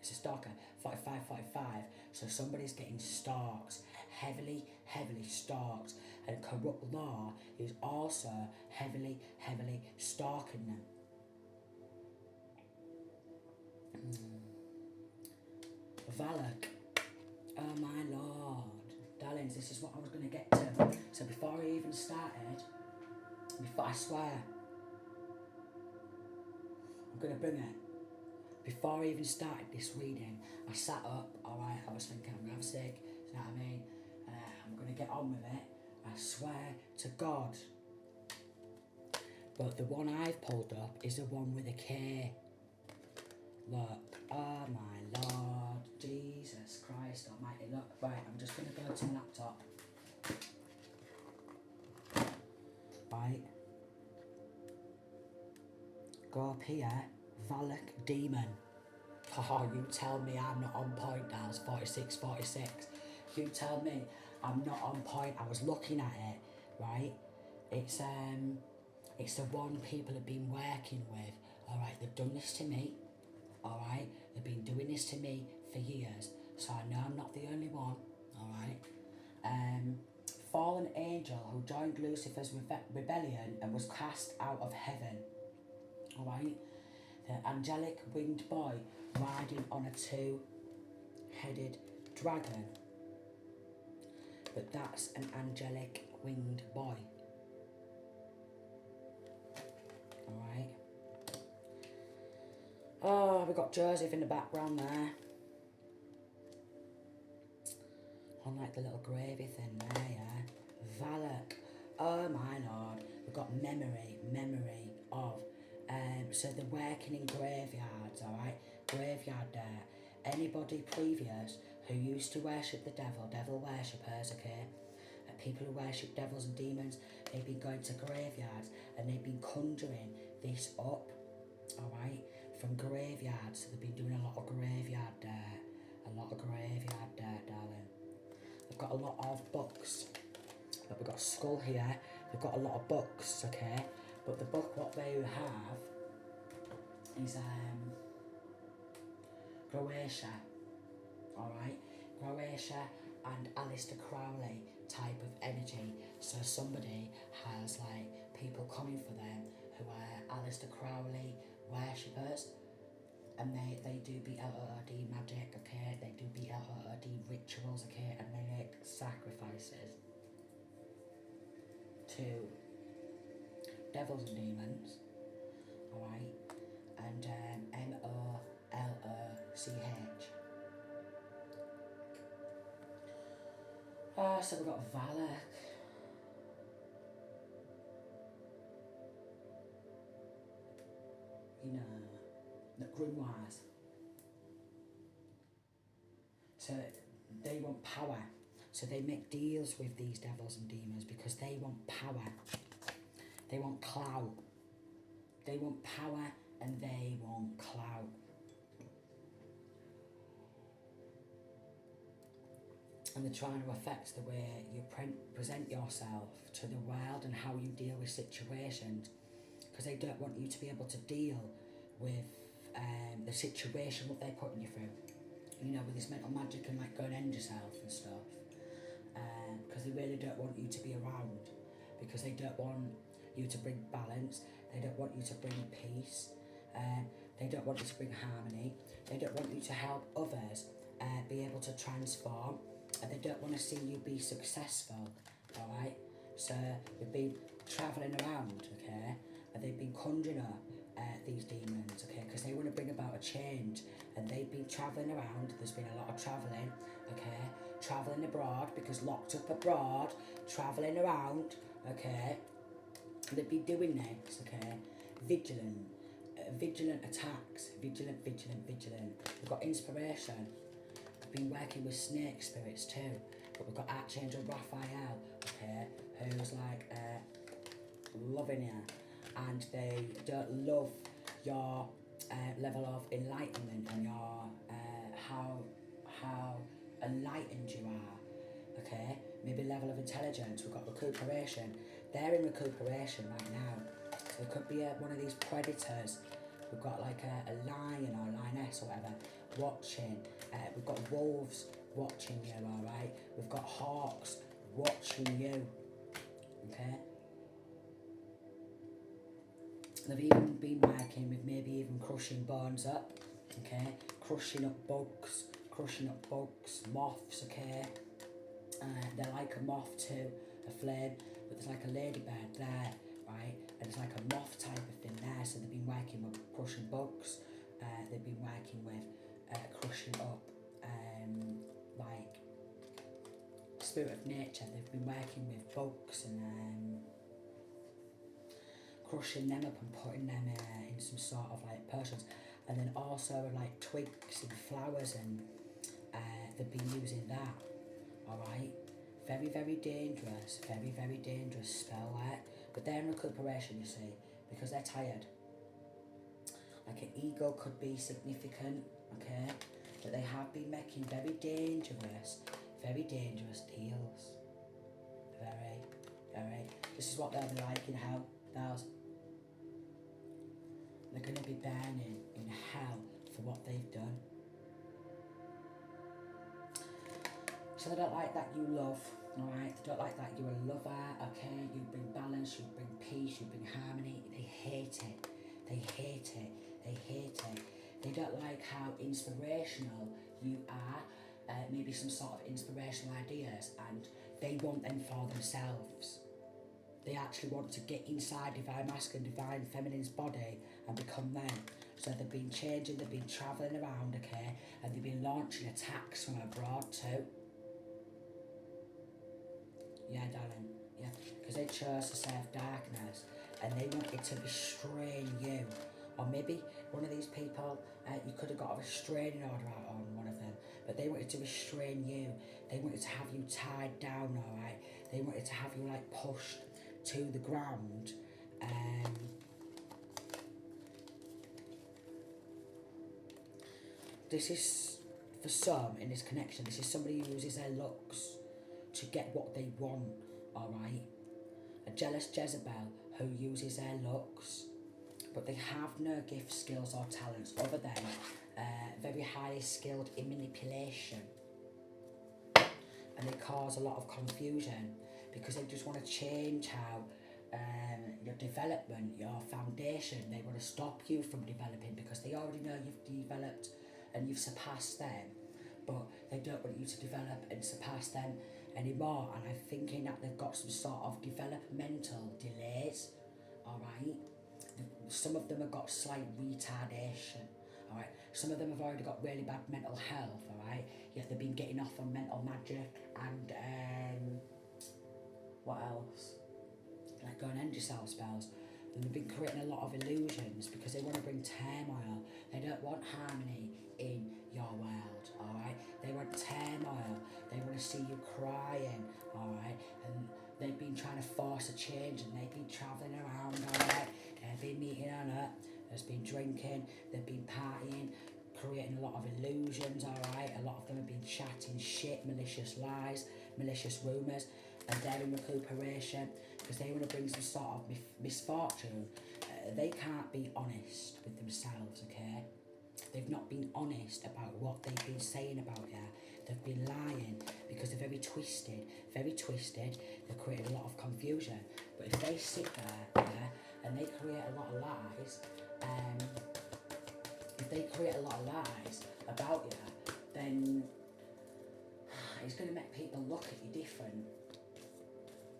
It's a stalker. 45, 45. So somebody's getting stalked. Heavily, heavily stalked. And corrupt law is also heavily, heavily stalking them. Valak. Oh my lord. Darlings, this is what I was going to get to. So before I even started, I swear, I'm going to bring it. Before I even started this reading, I sat up, alright, I was thinking I'm going to have a sick, you know what I mean? I'm going to get on with it, I swear to God. But the one I've pulled up is the one with a K. Look, oh my Lord, Jesus Christ almighty, look, right, I'm just going to go to my laptop. Right. Go up here, Valak Demon. Oh, you tell me I'm not on point now, it's 46, 46. You tell me I'm not on point. I was looking at it, right? It's the one people have been working with, alright? They've done this to me, alright? They've been doing this to me for years, so I know I'm not the only one, alright? Fallen angel who joined Lucifer's rebellion and was cast out of heaven, alright? The angelic winged boy riding on a two-headed dragon. But that's an angelic winged boy. Alright. Oh, we've got Joseph in the background there. On like the little gravy thing there, yeah. Valak. Oh my lord. We've got memory of so they're working in graveyards, alright? Graveyard there. Anybody previous who used to worship the devil worshippers, okay? People who worship devils and demons, they've been going to graveyards and they've been conjuring this up, alright? From graveyards. So they've been doing a lot of graveyard there. A lot of graveyard there, darling. They've got a lot of books. But we've got a skull here. They've got a lot of books, okay? But the book what they have is Croatia, alright? Croatia and Aleister Crowley type of energy. So somebody has like people coming for them who are Aleister Crowley worshippers, and they do BLOD magic, okay? They do BLOD rituals, okay? And they make sacrifices to devils and demons, alright? And MOLOCH. So we've got Valak. You know, the grimoires. So they want power. So they make deals with these devils and demons because they want power. They want clout. They want power and they want clout. And they're trying to affect the way you present yourself to the world and how you deal with situations, because they don't want you to be able to deal with the situation what they're putting you through. You know, with this mental magic and like go and end yourself and stuff. Because they really don't want you to be around, because they don't want you to bring balance, they don't want you to bring peace, they don't want you to bring harmony, they don't want you to help others be able to transform, and they don't want to see you be successful, alright? So they've been travelling around, okay, and they've been conjuring up these demons, okay, because they want to bring about a change, and they've been travelling around. There's been a lot of travelling, okay, travelling abroad, because locked up abroad, travelling around, okay, they've been doing this, okay, vigilant, vigilant attacks, vigilant, vigilant, vigilant. We've got inspiration. We've been working with snake spirits too, but we've got Archangel Raphael, okay, who's like loving you, and they don't love your level of enlightenment and your how enlightened you are, okay, maybe level of intelligence. We've got recuperation. They're in recuperation right now, so it could be one of these predators. We've got like a lion or a lioness or whatever watching. We've got wolves watching you, alright? We've got hawks watching you, okay? They've even been working with maybe even crushing bones up, okay? Crushing up bugs, moths, okay? They're like a moth to a flame, but there's like a ladybird there, right? And it's like a moth type of thing there. So they've been working with crushing bugs. They've been working with crushing up, like spirit of nature. They've been working with bugs and crushing them up and putting them in some sort of like potions. And then also like twigs and flowers, and they've been using that. Alright, very, very dangerous spell there. But they're in recuperation, you see, because they're tired. Like an ego could be significant, okay? But they have been making very dangerous deals. Very, very. This is what they'll be like in hell. They're going to be burning in hell for what they've done. So they don't like that you love, alright? They don't like that you're a lover, okay? You bring balance, you bring peace, you bring harmony. They hate it. They hate it. They hate it. They don't like how inspirational you are, maybe some sort of inspirational ideas, and they want them for themselves. They actually want to get inside Divine Masculine, Divine Feminine's body and become them. So they've been changing, they've been travelling around, okay? And they've been launching attacks from abroad too. Yeah, darling, yeah. Because they chose to serve darkness and they wanted to restrain you. Or maybe one of these people, you could have got a restraining order out on one of them, but they wanted to restrain you. They wanted to have you tied down, alright? They wanted to have you like pushed to the ground. This is, for some in this connection, this is somebody who uses their looks to get what they want, alright? A jealous Jezebel who uses their looks, but they have no gifts, skills or talents other than very highly skilled in manipulation. And they cause a lot of confusion because they just want to change how your development, your foundation, they want to stop you from developing because they already know you've developed and you've surpassed them, but they don't want you to develop and surpass them anymore. And I'm thinking that they've got some sort of developmental delays, alright? Some of them have got slight retardation, alright? Some of them have already got really bad mental health, alright? Yet they've been getting off on mental magic and what else? Like going end yourself spells. And they've been creating a lot of illusions because they want to bring turmoil. They don't want harmony in your world, alright? They want turmoil. They want to see you crying, alright? And they've been trying to force a change and they've been travelling around, alright? They've been meeting on it. There's been drinking. They've been partying, creating a lot of illusions, alright? A lot of them have been chatting shit, malicious lies, malicious rumours, and they're in recuperation because they want to bring some sort of misfortune. They can't be honest with themselves, okay? They've not been honest about what they've been saying about you. They've been lying because they're very twisted. They've created a lot of confusion. But if they sit there, yeah, and they create a lot of lies, about you, then it's going to make people look at you different.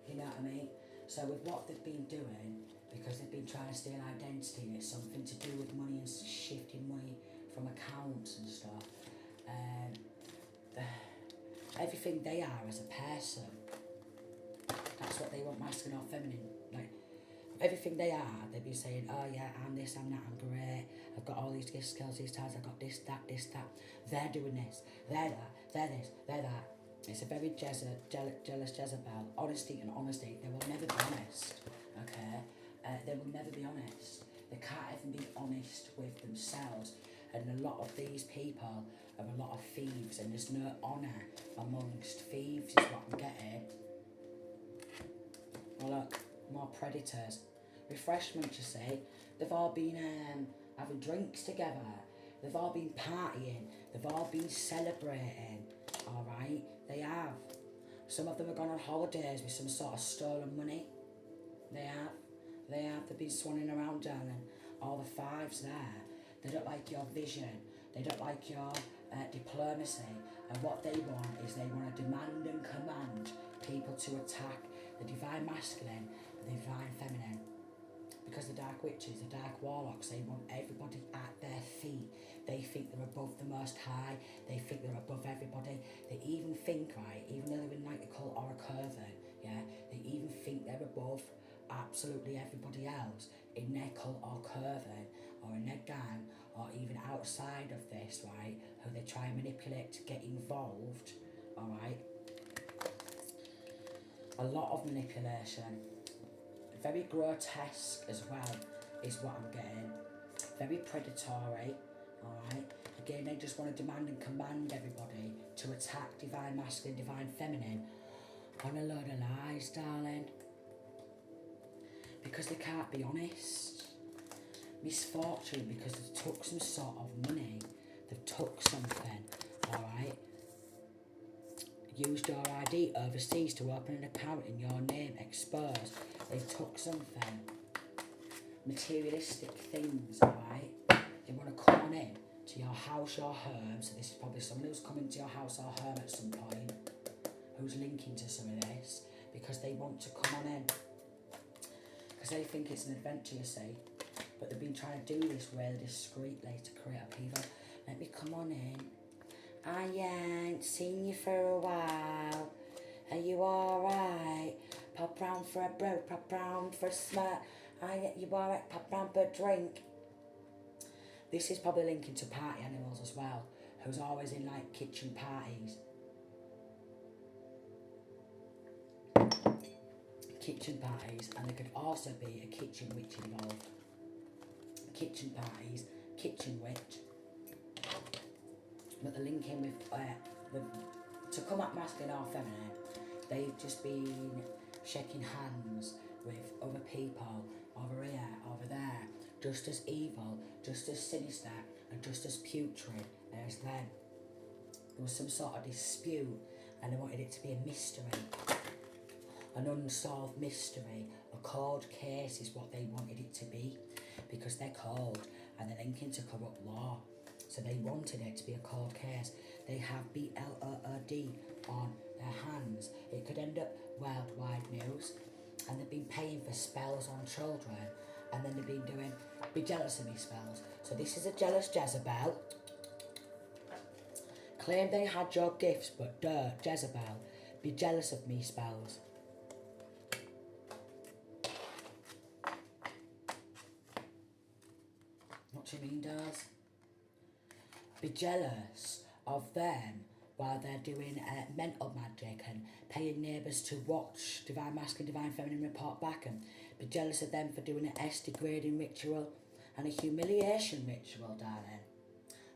You know what I mean? So with what they've been doing, because they've been trying to steal identity, and it's something to do with money and shifting money from accounts and stuff. Everything they are as a person, that's what they want, masculine or feminine. Like, everything they are, they've been saying, oh yeah, I'm this, I'm that, I'm great, I've got all these gifts, skills, these talents, I've got this, that. They're doing this, they're that, they're this, they're that. It's a very jealous Jezebel. Honesty and honesty, they will never be honest, okay? They will never be honest. They can't even be honest with themselves. And a lot of these people are a lot of thieves, and there's no honour amongst thieves, is what I'm getting. Oh look, more predators. Refreshment, you see. They've all been having drinks together. They've all been partying. They've all been celebrating. Alright, they have. Some of them have gone on holidays with some sort of stolen money. They have. They've been swanning around, darling. All the fives there. They don't like your vision. They don't like your diplomacy. And what they want is they want to demand and command people to attack the divine masculine and the divine feminine. Because the dark witches, the dark warlocks, they want everybody at their feet. They think they're above the Most High. They think they're above everybody. They even think, right, even though they're in like the cult or a curvin, yeah, they even think they're above absolutely everybody else in their cult or curvin or in their gang or even outside of this, right, who they try and manipulate to get involved, all right. A lot of manipulation. Very grotesque as well is what I'm getting. Very predatory, alright? Again, they just want to demand and command everybody to attack divine masculine, divine feminine on a load of lies, darling. Because they can't be honest. Misfortune, because they took some sort of money. They've took something, alright? Used your ID overseas to open an account in your name, exposed. They took something. Materialistic things, alright? They want to come on in to your house or home. So this is probably someone who's coming to your house or home at some point, who's linking to some of this, because they want to come on in. Because they think it's an adventure, you see. But they've been trying to do this really discreetly to create upheaval. Let me come on in. I ain't seen you for a while. Are you alright? Pop round for a brew, pop round for a smack. You alright? Pop round for a drink. This is probably linking to party animals as well, who's always in like kitchen parties. Kitchen parties, and there could also be a kitchen witch involved. Kitchen parties, kitchen witch. But the linking with to come at masculine or feminine, they've just been shaking hands with other people over here, over there, just as evil, just as sinister, and just as putrid as them. There was some sort of dispute, and they wanted it to be a mystery, an unsolved mystery. A cold case is what they wanted it to be, because they're cold and they're linking to corrupt law. So they wanted it to be a cold case. They have BLOOD on their hands. It could end up worldwide news. And they've been paying for spells on children. And then they've been doing be jealous of me spells. So this is a jealous Jezebel. Claim they had your gifts, but Jezebel, be jealous of me spells. What do you mean, Daz? Be jealous of them while they're doing mental magic and paying neighbours to watch divine masculine, divine feminine report back, and be jealous of them for doing an S degrading ritual and a humiliation ritual, darling.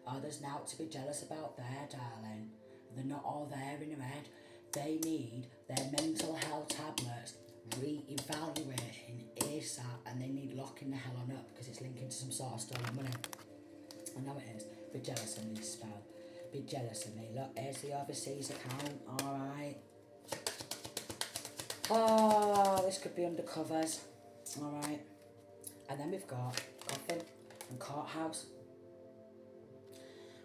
Oh, there's now to be jealous about there, darling. They're not all there in your head. They need their mental health tablets re-evaluating ASAP, and they need locking the hell on up because it's linking to some sort of stolen money. I know it is. Be jealous of me, spell. Be jealous of me. Look, here's the overseas account. Alright. Oh, this could be undercovers. Alright. And then we've got coffin and courthouse.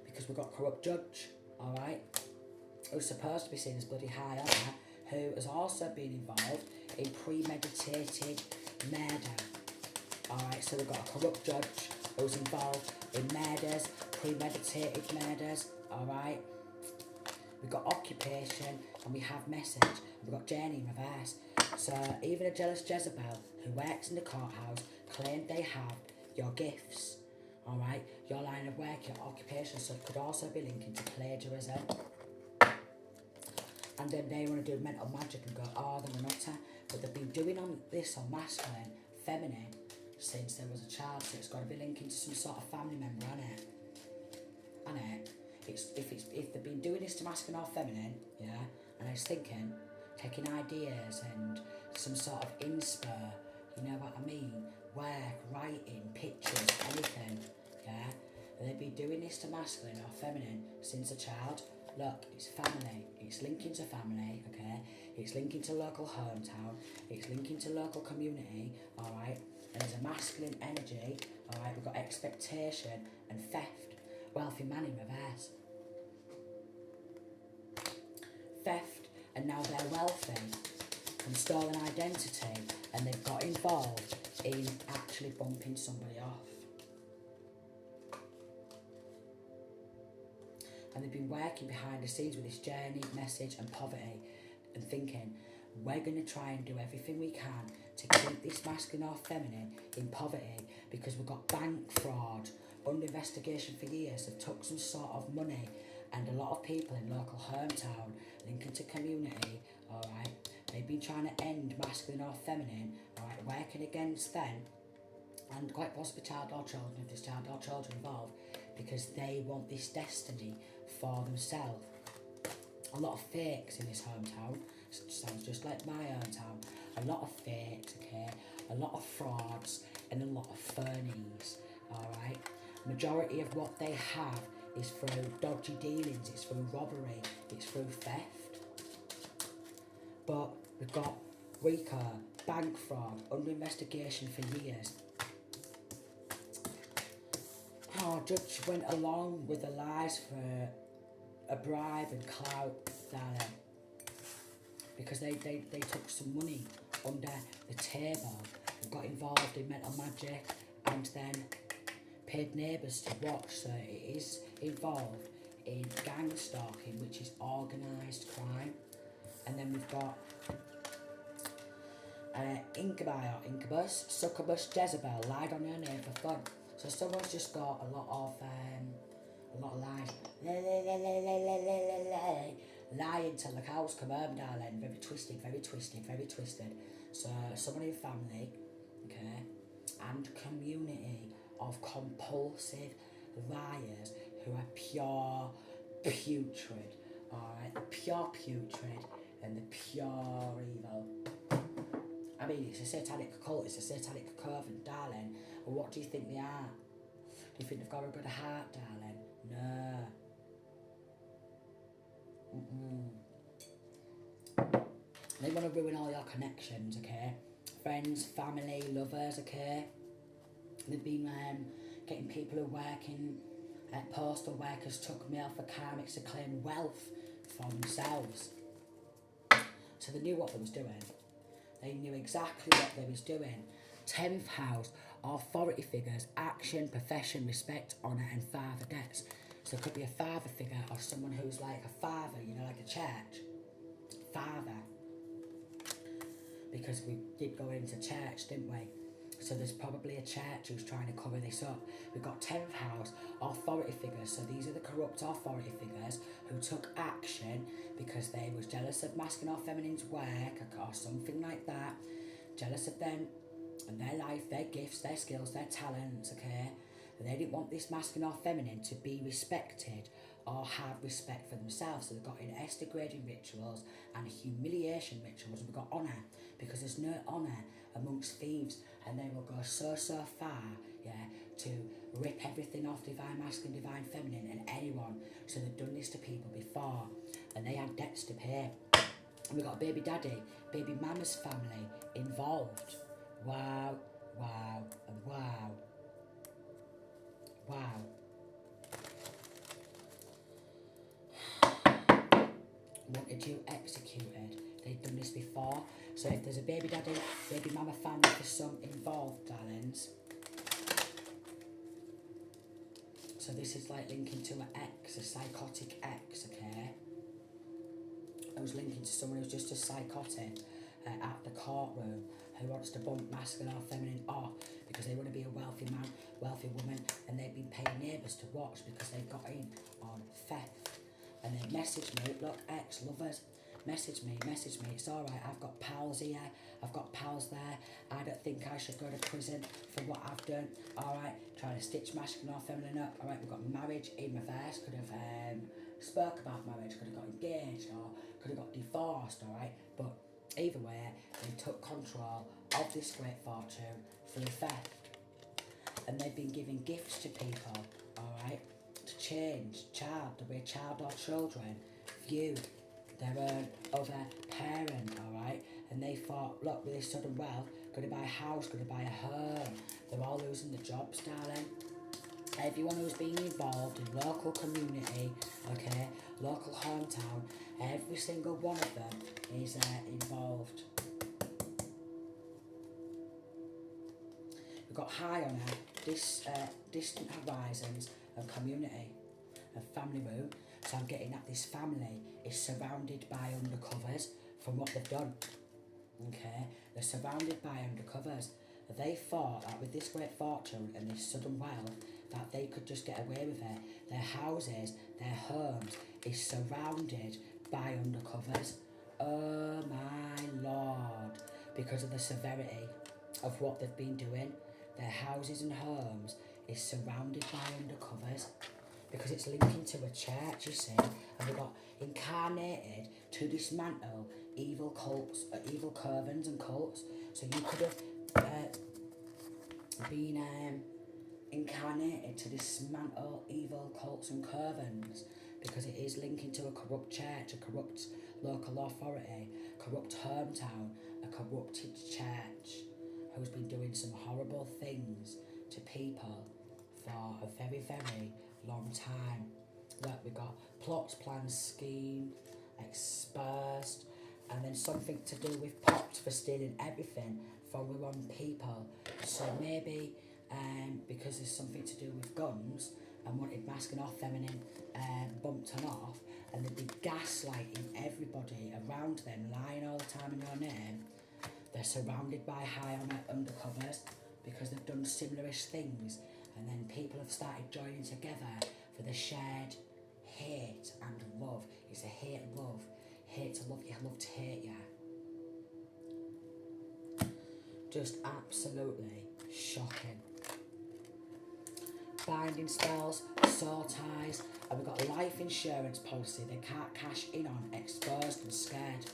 Because we've got corrupt judge. Alright. Who's supposed to be seen as bloody high honor. Who has also been involved in premeditated murder. Alright, so we've got a corrupt judge who's involved in murders, premeditated murders, alright. We've got occupation and we have message. We've got journey in reverse. So even a jealous Jezebel who works in the courthouse claimed they have your gifts, alright, your line of work, your occupation, so it could also be linking to plagiarism. And then they want to do mental magic and go, oh, they're a nutter. But they've been doing this on masculine, feminine, since there was a child, so it's got to be linking to some sort of family member, hasn't it? If they've been doing this to masculine or feminine, yeah, and I was thinking, taking ideas and some sort of inspo, you know what I mean? Work, writing, pictures, anything, yeah? And they've been doing this to masculine or feminine since a child. Look, it's family, it's linking to family, okay? It's linking to local hometown, it's linking to local community, alright? And there's a masculine energy, alright? We've got expectation and theft. Wealthy man in reverse. Theft, and now they're wealthy from stolen identity, and they've got involved in actually bumping somebody off. And they've been working behind the scenes with this journey, message and poverty, and thinking, we're going to try and do everything we can to keep this masculine or feminine in poverty, because we've got bank fraud under investigation for years. They've took some sort of money, and a lot of people in local hometown linking to community, alright, they've been trying to end masculine or feminine, alright, working against them, and quite possibly child or children, if there's child or children involved, because they want this destiny for themselves. A lot of fakes in this hometown, sounds just like my hometown. A lot of fakes, okay, a lot of frauds, and a lot of phonies, alright. Majority of what they have is through dodgy dealings, it's through robbery, it's through theft. But we've got RICO, bank fraud, under investigation for years. Oh, judge went along with the lies for a bribe and clout, darling, because they took some money under the table and got involved in mental magic, and then paid neighbours to watch. So it is involved in gang stalking, which is organised crime. And then we've got incubi or incubus, succubus, Jezebel lied on her name for fun. So someone's just got a lot of lies. Lying till the cows come home, darling. Very twisted, very twisted, very twisted. So someone in family, okay, and community of compulsive liars who are pure putrid, alright? The pure putrid and the pure evil. I mean, it's a satanic cult, it's a satanic coven, darling. Well, what do you think they are? Do you think they've got a good heart, darling? No. They want to ruin all your connections, okay? Friends, family, lovers, okay? They've been getting people who work in postal workers took mail for karmics to claim wealth for themselves. So they knew what they was doing. They knew exactly what they was doing. 10th house, authority figures, action, profession, respect, honour and father debts. So it could be a father figure or someone who's like a father, you know, like a church. Father. Because we did go into church, didn't we? So there's probably a church who's trying to cover this up. We've got 10th house, authority figures. So these are the corrupt authority figures who took action because they was jealous of masculine or feminine's work or something like that. Jealous of them and their life, their gifts, their skills, their talents, okay? And they didn't want this masculine or feminine to be respected or have respect for themselves. So they've got in degrading rituals and humiliation rituals. And we've got honour, because there's no honour amongst thieves, and they will go so far, yeah, to rip everything off divine masculine, divine feminine and anyone. So they've done this to people before, and they had debts to pay. And we've got baby daddy, baby mama's family involved. Wow, wow, and wow. Wow. Wanted you executed. They they've done this before. So if there's a baby daddy, baby mama family, there's some involved, darlings. So this is like linking to an ex, a psychotic ex, okay? I was linking to someone who's just a psychotic at the courtroom who wants to bump masculine or feminine off because they want to be a wealthy man, wealthy woman, and they've been paying neighbours to watch because they've got in on theft. And they message me, look, ex-lovers, message me, it's alright, I've got pals here, I've got pals there, I don't think I should go to prison for what I've done, alright, trying to stitch masculine or feminine up, alright, we've got marriage in reverse, could have spoke about marriage, could have got engaged, or could have got divorced, alright, but either way, they took control of this great fortune through theft, and they've been giving gifts to people, alright, to change the way child or children view their own other parent, alright? And they thought, look, with this sudden wealth, going to buy a house, going to buy a home. They're all losing their jobs, darling. Everyone who's been involved in local community, okay, local hometown, every single one of them is involved. We've got high on distant horizons of community and family room. So I'm getting that this family is surrounded by undercovers from what they've done. Okay, they're surrounded by undercovers. They thought that with this great fortune and this sudden wealth that they could just get away with it. Their houses, their homes is surrounded by undercovers. Oh my Lord, because of the severity of what they've been doing. Their houses and homes is surrounded by undercovers because it's linking to a church, you see, and we've got incarnated to dismantle evil cults, evil covens and cults. So you could have been incarnated to dismantle evil cults and covens because it is linking to a corrupt church, a corrupt local authority, corrupt hometown, a corrupted church who's been doing some horrible things to people for a very, very long time. Look, we got plots, plans, scheme, exposed, and then something to do with pops for stealing everything from the wrong people. So maybe because there's something to do with guns and wanted masculine or feminine bumped on off, and they'd be gaslighting everybody around them, lying all the time in your name. They're surrounded by high honour undercovers because they've done similarish things, and then people have started joining together for the shared hate and love. It's a hate-love. Hate to love you, love to hate you. Just absolutely shocking. Binding spells, soul ties, and we've got a life insurance policy they can't cash in on, exposed and scared.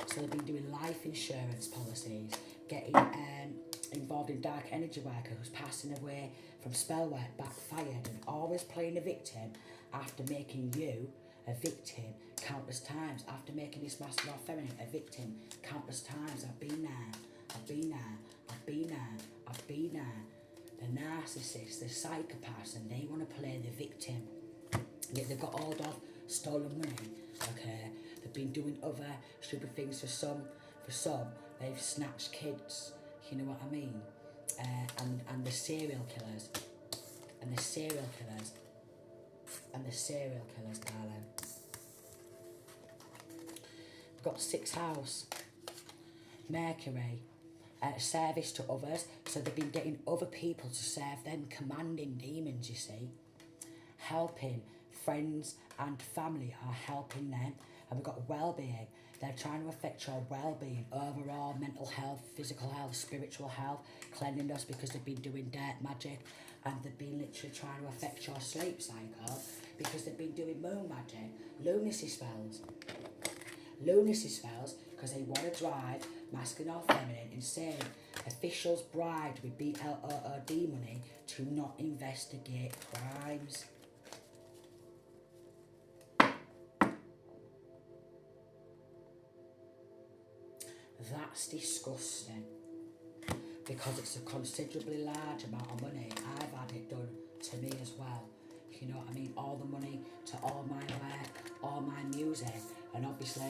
So they've been doing life insurance policies, getting involved in dark energy worker who's passing away from spell work, backfired, and always playing a victim after making you a victim countless times, after making this masculine or feminine a victim countless times. I've been there, I've been there, I've been there, I've been there. The narcissists, the psychopaths, and they want to play the victim. Yet they've got hold of stolen money, okay? They've been doing other stupid things for some. They've snatched kids, you know what I mean? And the serial killers. And the serial killers. And the serial killers, darling. We've got 6th house. Mercury. Service to others. So they've been getting other people to serve them, commanding demons, you see. Helping friends and family are helping them. And we've got well-being. They're trying to affect your well-being, overall mental health, physical health, spiritual health, cleanliness, because they've been doing dirt magic, and they've been literally trying to affect your sleep cycle because they've been doing moon magic, lunacy spells. Lunacy spells because they want to drive masculine or feminine insane. Officials bribed with BLOOD money to not investigate crimes. That's disgusting because it's a considerably large amount of money. I've had it done to me as well. You know what I mean? All the money to all my work, all my music, and obviously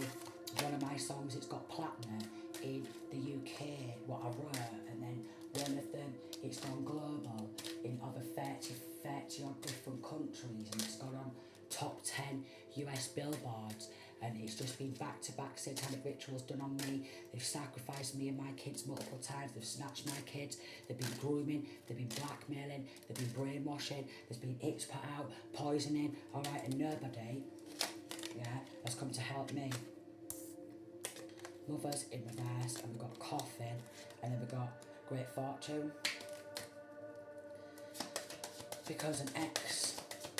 One of my songs, it's got platinum in the UK, what I wrote, and then one of them, it's gone global in over 30 odd different countries, and it's gone on top 10 US billboards, and it's just been back-to-back satanic rituals done on me. They've sacrificed me and my kids multiple times, they've snatched my kids, they've been grooming, they've been blackmailing, they've been brainwashing, there's been hits put out, poisoning, alright, and nobody, has come to help me. Lovers in reverse, and we've got Coffin, and then we've got Great Fortune. Because an ex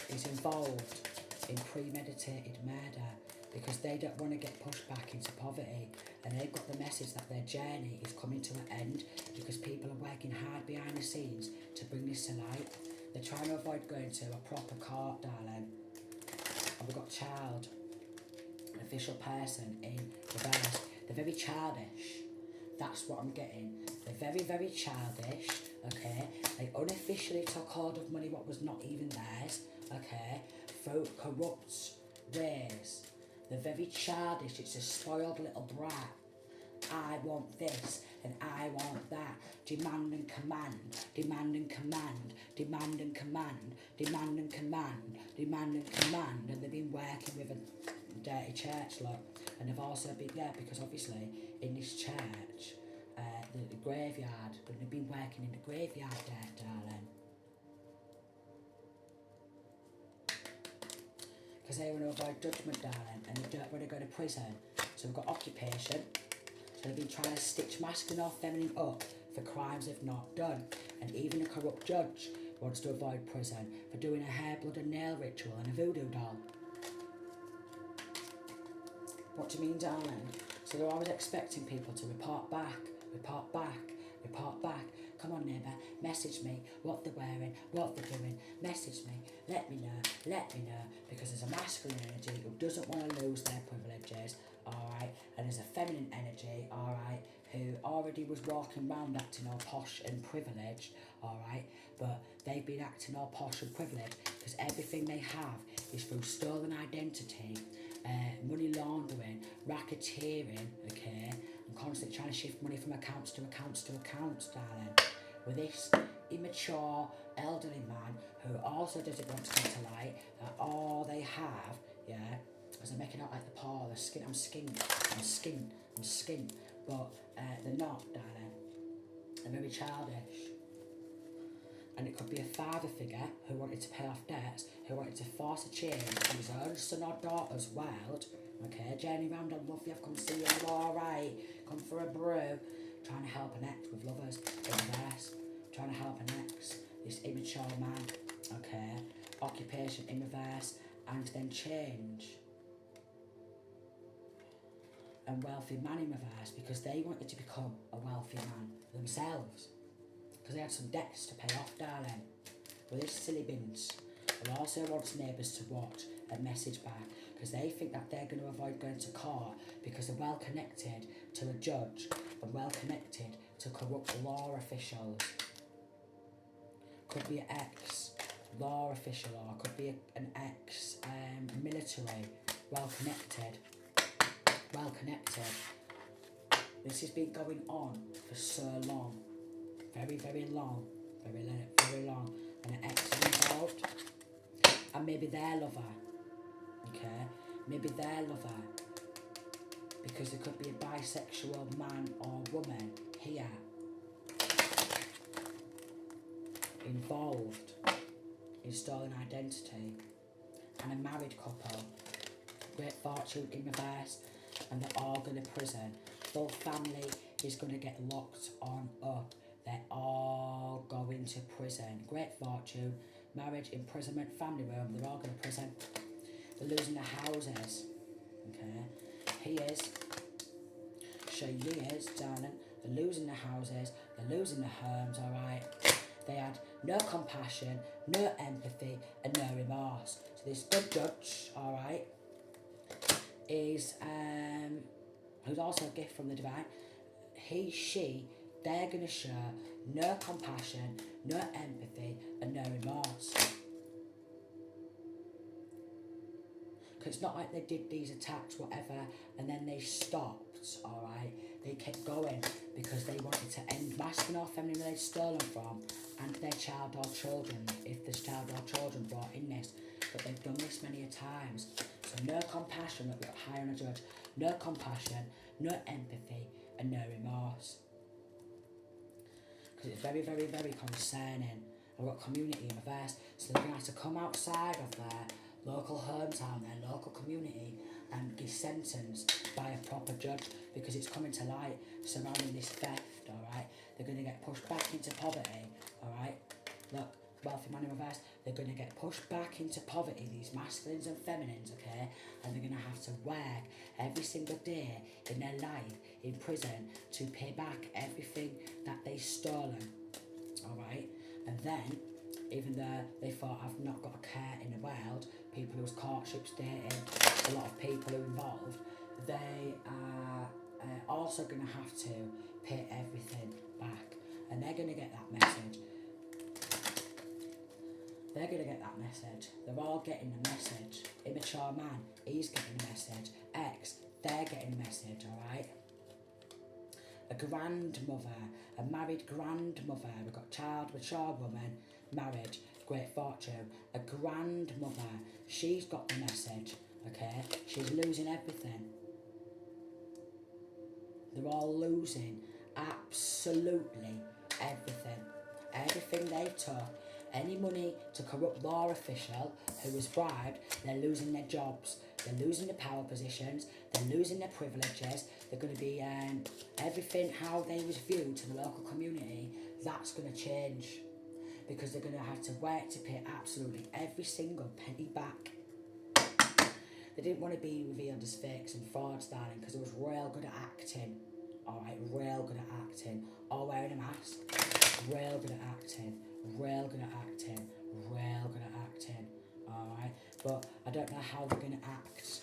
is involved in premeditated murder, because they don't want to get pushed back into poverty, and they've got the message that their journey is coming to an end, because people are working hard behind the scenes to bring this to light. They're trying to avoid going to a proper court, darling. And we've got child, an official person in reverse. They're very childish. That's what I'm getting. They're very, very childish, okay? They unofficially took hold of money what was not even theirs, okay? Through corrupt ways. They're very childish. It's a spoiled little brat. I want this and I want that. Demand and command, demand and command, demand and command, demand and command, demand and command. And they've been working with a dirty church lot. And they've also been there because obviously in this church, the graveyard, but they've been working in the graveyard there, darling. Because they want to avoid judgment, darling, and they don't want to go to prison. So we've got occupation. So they've been trying to stitch masculine or feminine up for crimes they've not done. And even a corrupt judge wants to avoid prison for doing a hair, blood and nail ritual and a voodoo doll. What do you mean, darling? So they're always expecting people to report back, report back, report back. Come on, neighbour, message me what they're wearing, what they're doing. Message me, let me know, because there's a masculine energy who doesn't want to lose their privileges, alright, and there's a feminine energy, alright, who already was walking around acting all posh and privileged, alright, but they've been acting all posh and privileged because everything they have is through stolen identity, money laundering, racketeering, okay, and constantly trying to shift money from accounts to accounts to accounts, darling. With this immature elderly man who also doesn't want to come to light that all they have, as they're making out like the poor, they're skin, I'm skin, but they're not, darling. They're very childish. And it could be a father figure who wanted to pay off debts, who wanted to force a change on his own son or daughter's world. Okay, journey round, I love you, I've come to see you, I'm alright, come for a brew. Trying to help an ex with lovers in reverse. Trying to help an ex, this immature man, okay, occupation in reverse, and then change. And wealthy man in reverse, because they wanted to become a wealthy man themselves. Because they had some debts to pay off, darling. With his silly bins. And also wants neighbours to watch and message back, because they think that they're going to avoid going to court because they're well connected to a judge and well connected to corrupt law officials. Could be an ex-law official, or could be an ex-military, well connected. This has been going on for so long. Very, very long. Very long. And an ex is involved. And maybe their lover. Okay? Maybe their lover. Because there could be a bisexual man or woman here involved in stolen identity. And a married couple. Great fortune in reverse. And they're all going to prison. Full family is going to get locked on up. They're all going to prison. Great fortune, marriage, imprisonment, family room. They're all going to prison. They're losing their houses. Okay. He is. She is, darling. They're losing their houses. They're losing their homes, alright. They had no compassion, no empathy, and no remorse. So this good judge, alright, is who's also a gift from the divine. He, she, they're going to show no compassion, no empathy, and no remorse. Because it's not like they did these attacks, whatever, and then they stopped, alright? They kept going because they wanted to end masculine or feminine that they'd stolen from, and their child or children, if there's child or children brought in this. But they've done this many a times. So no compassion, that we're higher on a judge. No compassion, no empathy, and no remorse. Because it's very, very, very concerning. I've got community in reverse, so they're going to have to come outside of their local hometown, their local community, and be sentenced by a proper judge, because it's coming to light surrounding this theft, alright? They're going to get pushed back into poverty, alright? Look, wealthy man in reverse, they're going to get pushed back into poverty, these masculines and feminines, okay? And they're going to have to work every single day in their life in prison to pay back everything that they've stolen, alright? And then, even though they thought I've not got a care in the world, people whose courtships dating, a lot of people who are involved, they are also going to have to pay everything back. And they're going to get that message. They're going to get that message. They're all getting the message. Immature man, he's getting the message. Ex, they're getting the message, alright? A grandmother, a married grandmother, we've got child, mature woman, marriage, great fortune. A grandmother, she's got the message, okay? She's losing everything. They're all losing absolutely everything. Everything they took, any money to corrupt law official who was bribed, they're losing their jobs, they're losing their power positions, they're losing their privileges, they're going to be, everything how they was viewed to the local community, that's going to change. Because they're going to have to work to pay absolutely every single penny back. They didn't want to be revealed as fakes and frauds, darling, because it was real good at acting. Alright, real good at acting. Or wearing a mask. Real good at acting. Real good at acting. Real good at acting. Alright, but I don't know how they're going to act.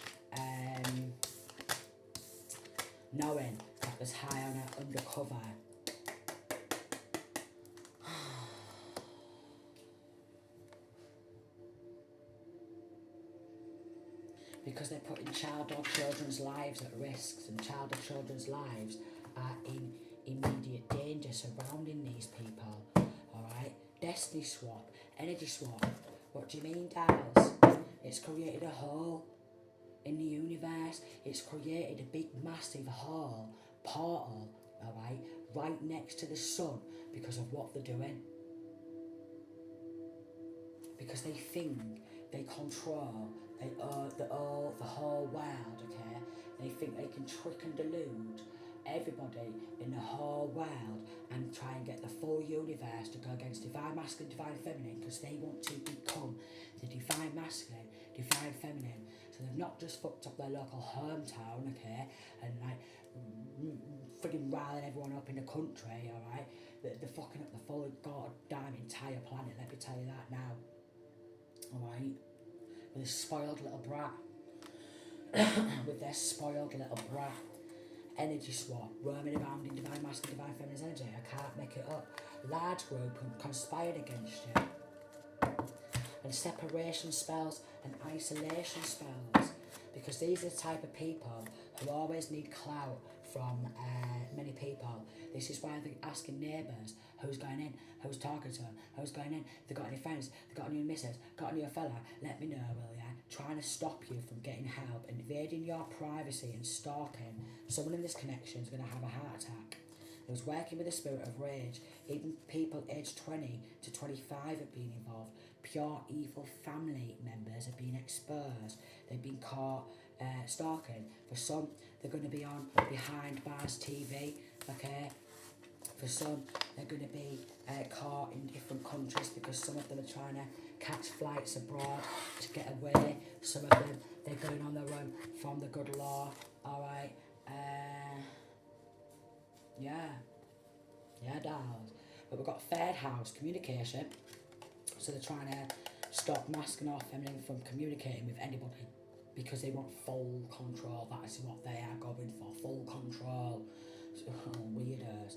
Knowing that there's high on her undercover. Because they're putting child or children's lives at risk, and child or children's lives are in immediate danger surrounding these people. Alright? Destiny swap, energy swap. What do you mean, Dials? It's created a hole in the universe. It's created a big massive hole, portal, alright, right next to the sun because of what they're doing. Because they think they control the whole world, okay? They think they can trick and delude everybody in the whole world and try and get the full universe to go against divine masculine, divine feminine, because they want to become the divine masculine, divine feminine. So they've not just fucked up their local hometown, okay, and like frigging riling everyone up in the country, alright? They're fucking up the full goddamn entire planet, let me tell you that now. Alright? With a spoiled little brat. With their spoiled little brat. Energy swap, roaming around in divine masculine, divine feminine energy. I can't make it up. Large group conspired against you. And separation spells and isolation spells. Because these are the type of people who always need clout from many people. This is why they're asking neighbours who's going in, who's talking to them, who's going in, if they've got any friends, they've got any missus, got any fella, let me know, will ya? Trying to stop you from getting help, invading your privacy and stalking. Someone in this connection is going to have a heart attack. It was working with a spirit of rage. Even people aged 20 to 25 have been involved. Pure evil family members have been exposed. They've been caught stalking. For some, they're going to be on behind bars TV, okay? For some, they're going to be caught in different countries because some of them are trying to catch flights abroad to get away. Some of them, they're going on their run from the good law, alright? Yeah, dolls. But we've got third house, communication. So they're trying to stop masculine or feminine from communicating with anybody because they want full control. That is what they are going for, full control. Weirdos.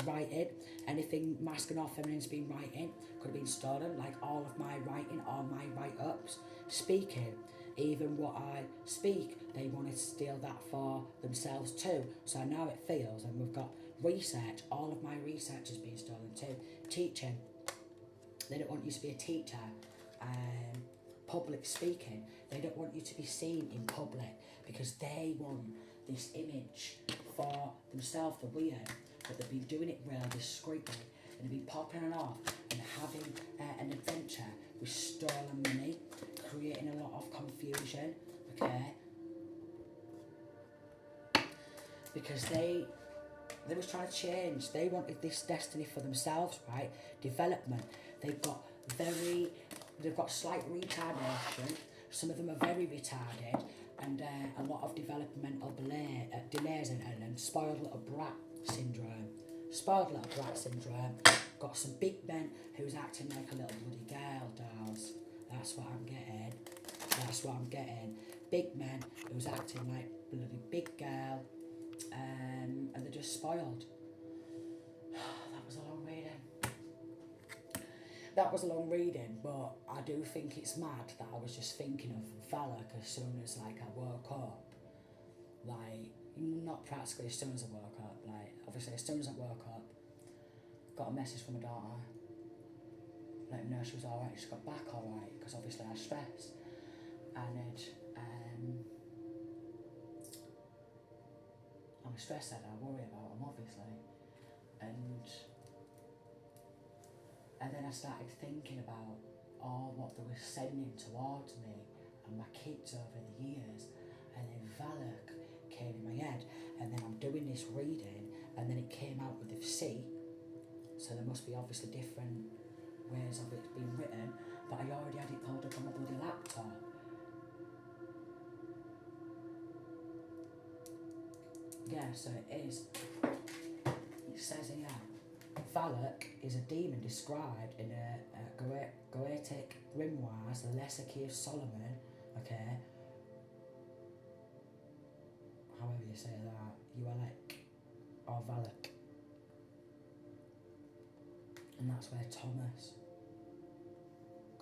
Writing, anything masculine or feminine's been writing could have been stolen, like all of my writing, all my write-ups. Speaking, even what I speak, they want to steal that for themselves too. So now it feels, and we've got research, all of my research has been stolen too. Teaching, they don't want you to be a teacher. Public speaking, they don't want you to be seen in public because they want this image for themselves, the weird, but they've been doing it really discreetly, and they've been popping it off and having an adventure with stolen money, creating a lot of confusion, okay? Because they was trying to change. They wanted this destiny for themselves, right? Development. They've got slight retardation. Some of them are very retarded, and a lot of developmental delays and spoiled little brat syndrome. Spoiled little brat syndrome. Got some big men who's acting like a little bloody girl, dolls. That's what I'm getting. That's what I'm getting. Big men who's acting like bloody big girl, and they're just spoiled. That was a long reading. That was a long reading, but I do think it's mad that I was just thinking of Valak as soon as like I woke up. Like, not practically as soon as I woke up, like obviously as soon as I woke up, got a message from my daughter, letting me know she was alright, she got back alright, because obviously I had stress. And I'm a stress that I worry about them obviously. And then I started thinking about all what they were sending towards me and my kids over the years, and then Valak came in my head, and then I'm doing this reading, and then it came out with the C, so there must be obviously different ways of it being written, but I already had it pulled up on my bloody laptop. Yeah, so it is. It says here, Valak is a demon described in a Goetic grimoires, the Lesser Key of Solomon, okay, however you say that, Ualek, or Valak. And that's where Thomas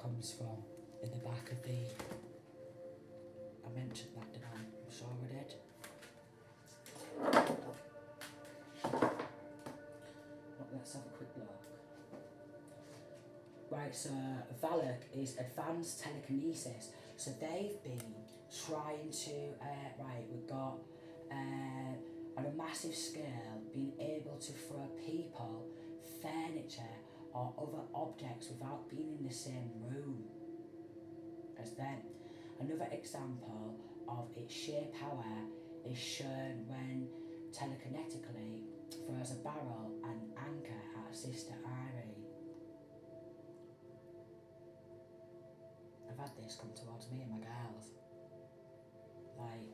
comes from, in the back of the... I mentioned that, didn't I? I'm sure I did. Let's have a quick look. Right, so Valak is advanced telekinesis. So they've been trying to, right, we've got on a massive scale, being able to throw people, furniture, or other objects without being in the same room as them. Another example of its sheer power is shown when telekinetically throws a barrel and anchor at Sister Irie. I've had this come towards me and my girls. Like,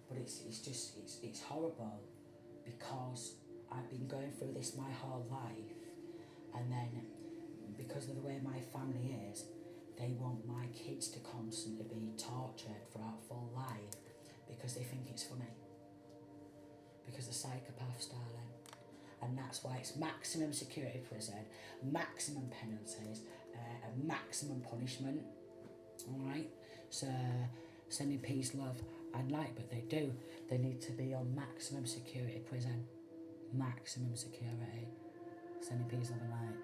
but it's horrible because I've been going through this my whole life, and then because of the way my family is, they want my kids to constantly be tortured throughout full life because they think it's funny. Because they're psychopaths, darling. And that's why it's maximum security prison, maximum penalties, and maximum punishment. Alright? So, sending peace, love, and light, but they do. They need to be on maximum security prison. Maximum security. Sending peace, love, and light.